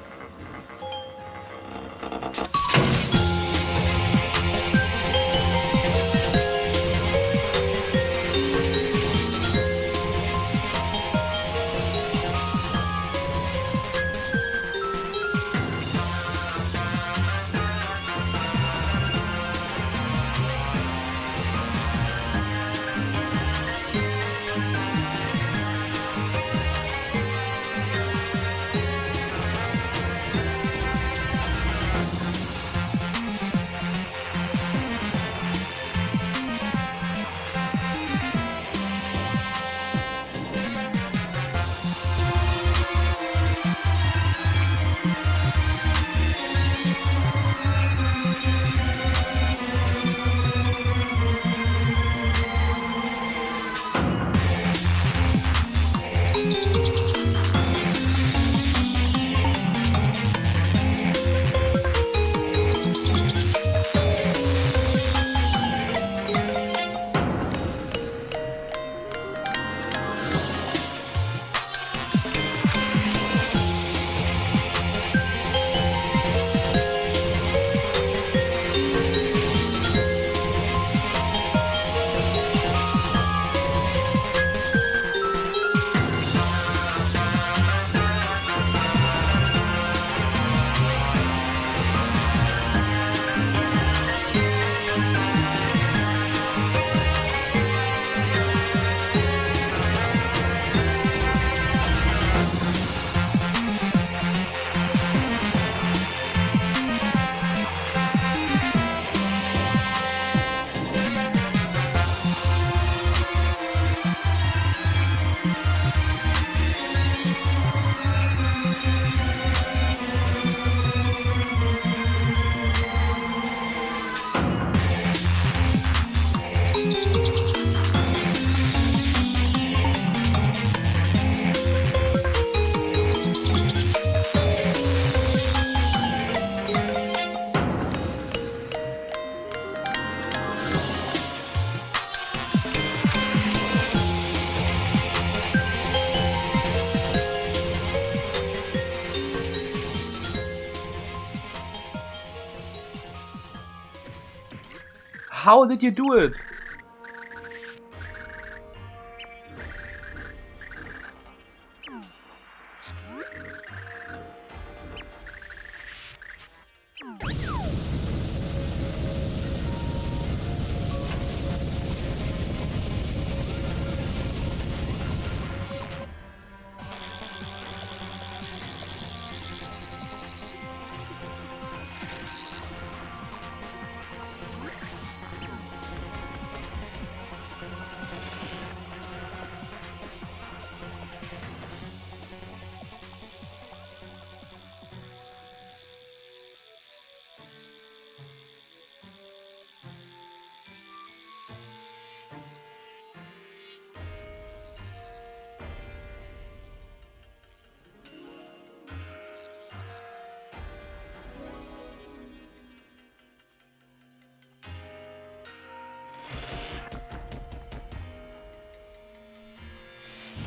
How did you do it?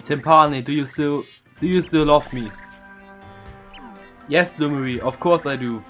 Timpani, do you still love me? Yes, Bloomery, of course I do.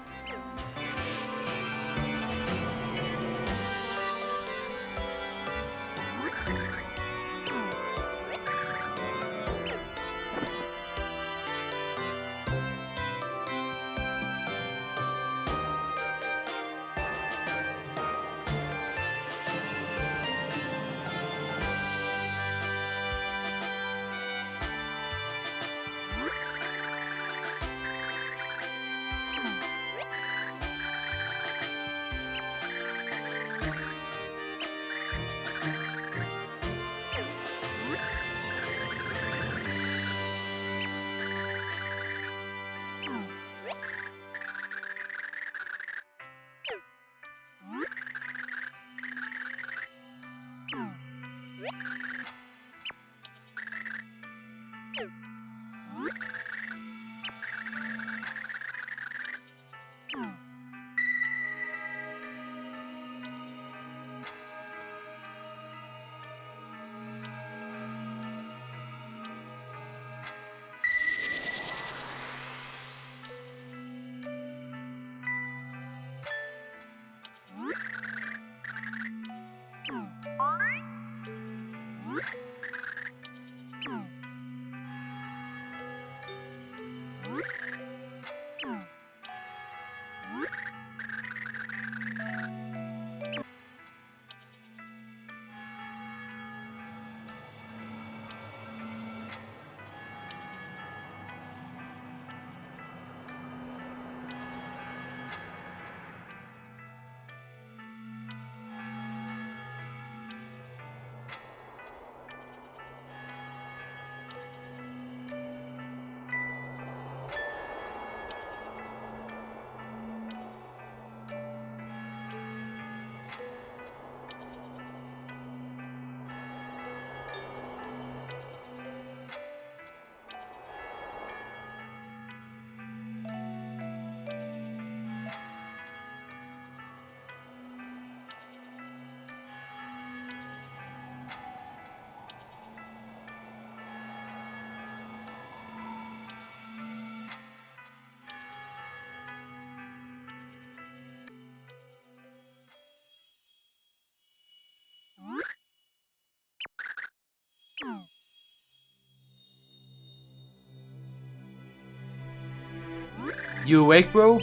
You awake, bro?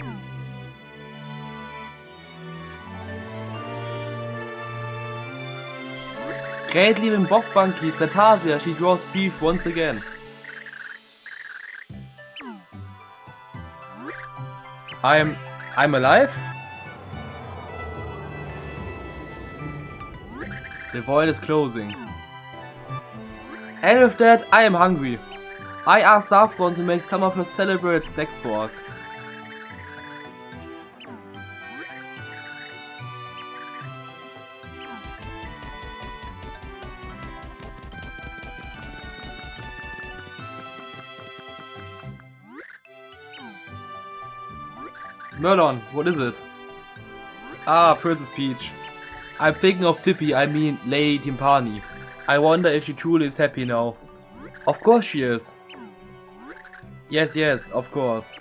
Great leaving Bob Bunky, Cetasia, she draws beef once again. I'm alive? The void is closing. And with that, I am hungry. I asked Saffron to make some of her celebrated snacks for us. Merlon, what is it? Ah, Princess Peach. I'm thinking of Tippy, I mean Lady Timpani. I wonder if she truly is happy now. Of course she is. Yes, of course.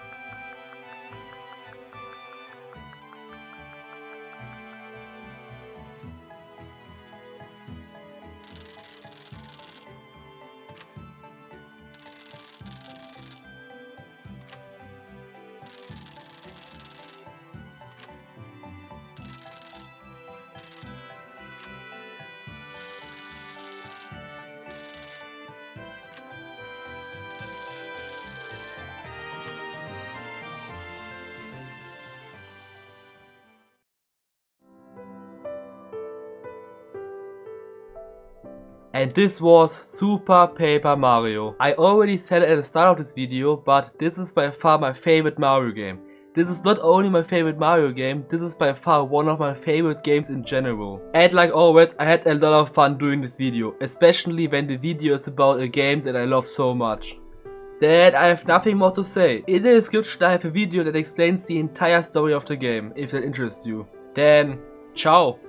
And this was Super Paper Mario. I already said it at the start of this video, but this is by far my favorite Mario game. This is not only my favorite Mario game, this is by far one of my favorite games in general. And like always, I had a lot of fun doing this video, especially when the video is about a game that I love so much. Then I have nothing more to say. In the description I have a video that explains the entire story of the game, if that interests you. Then, ciao!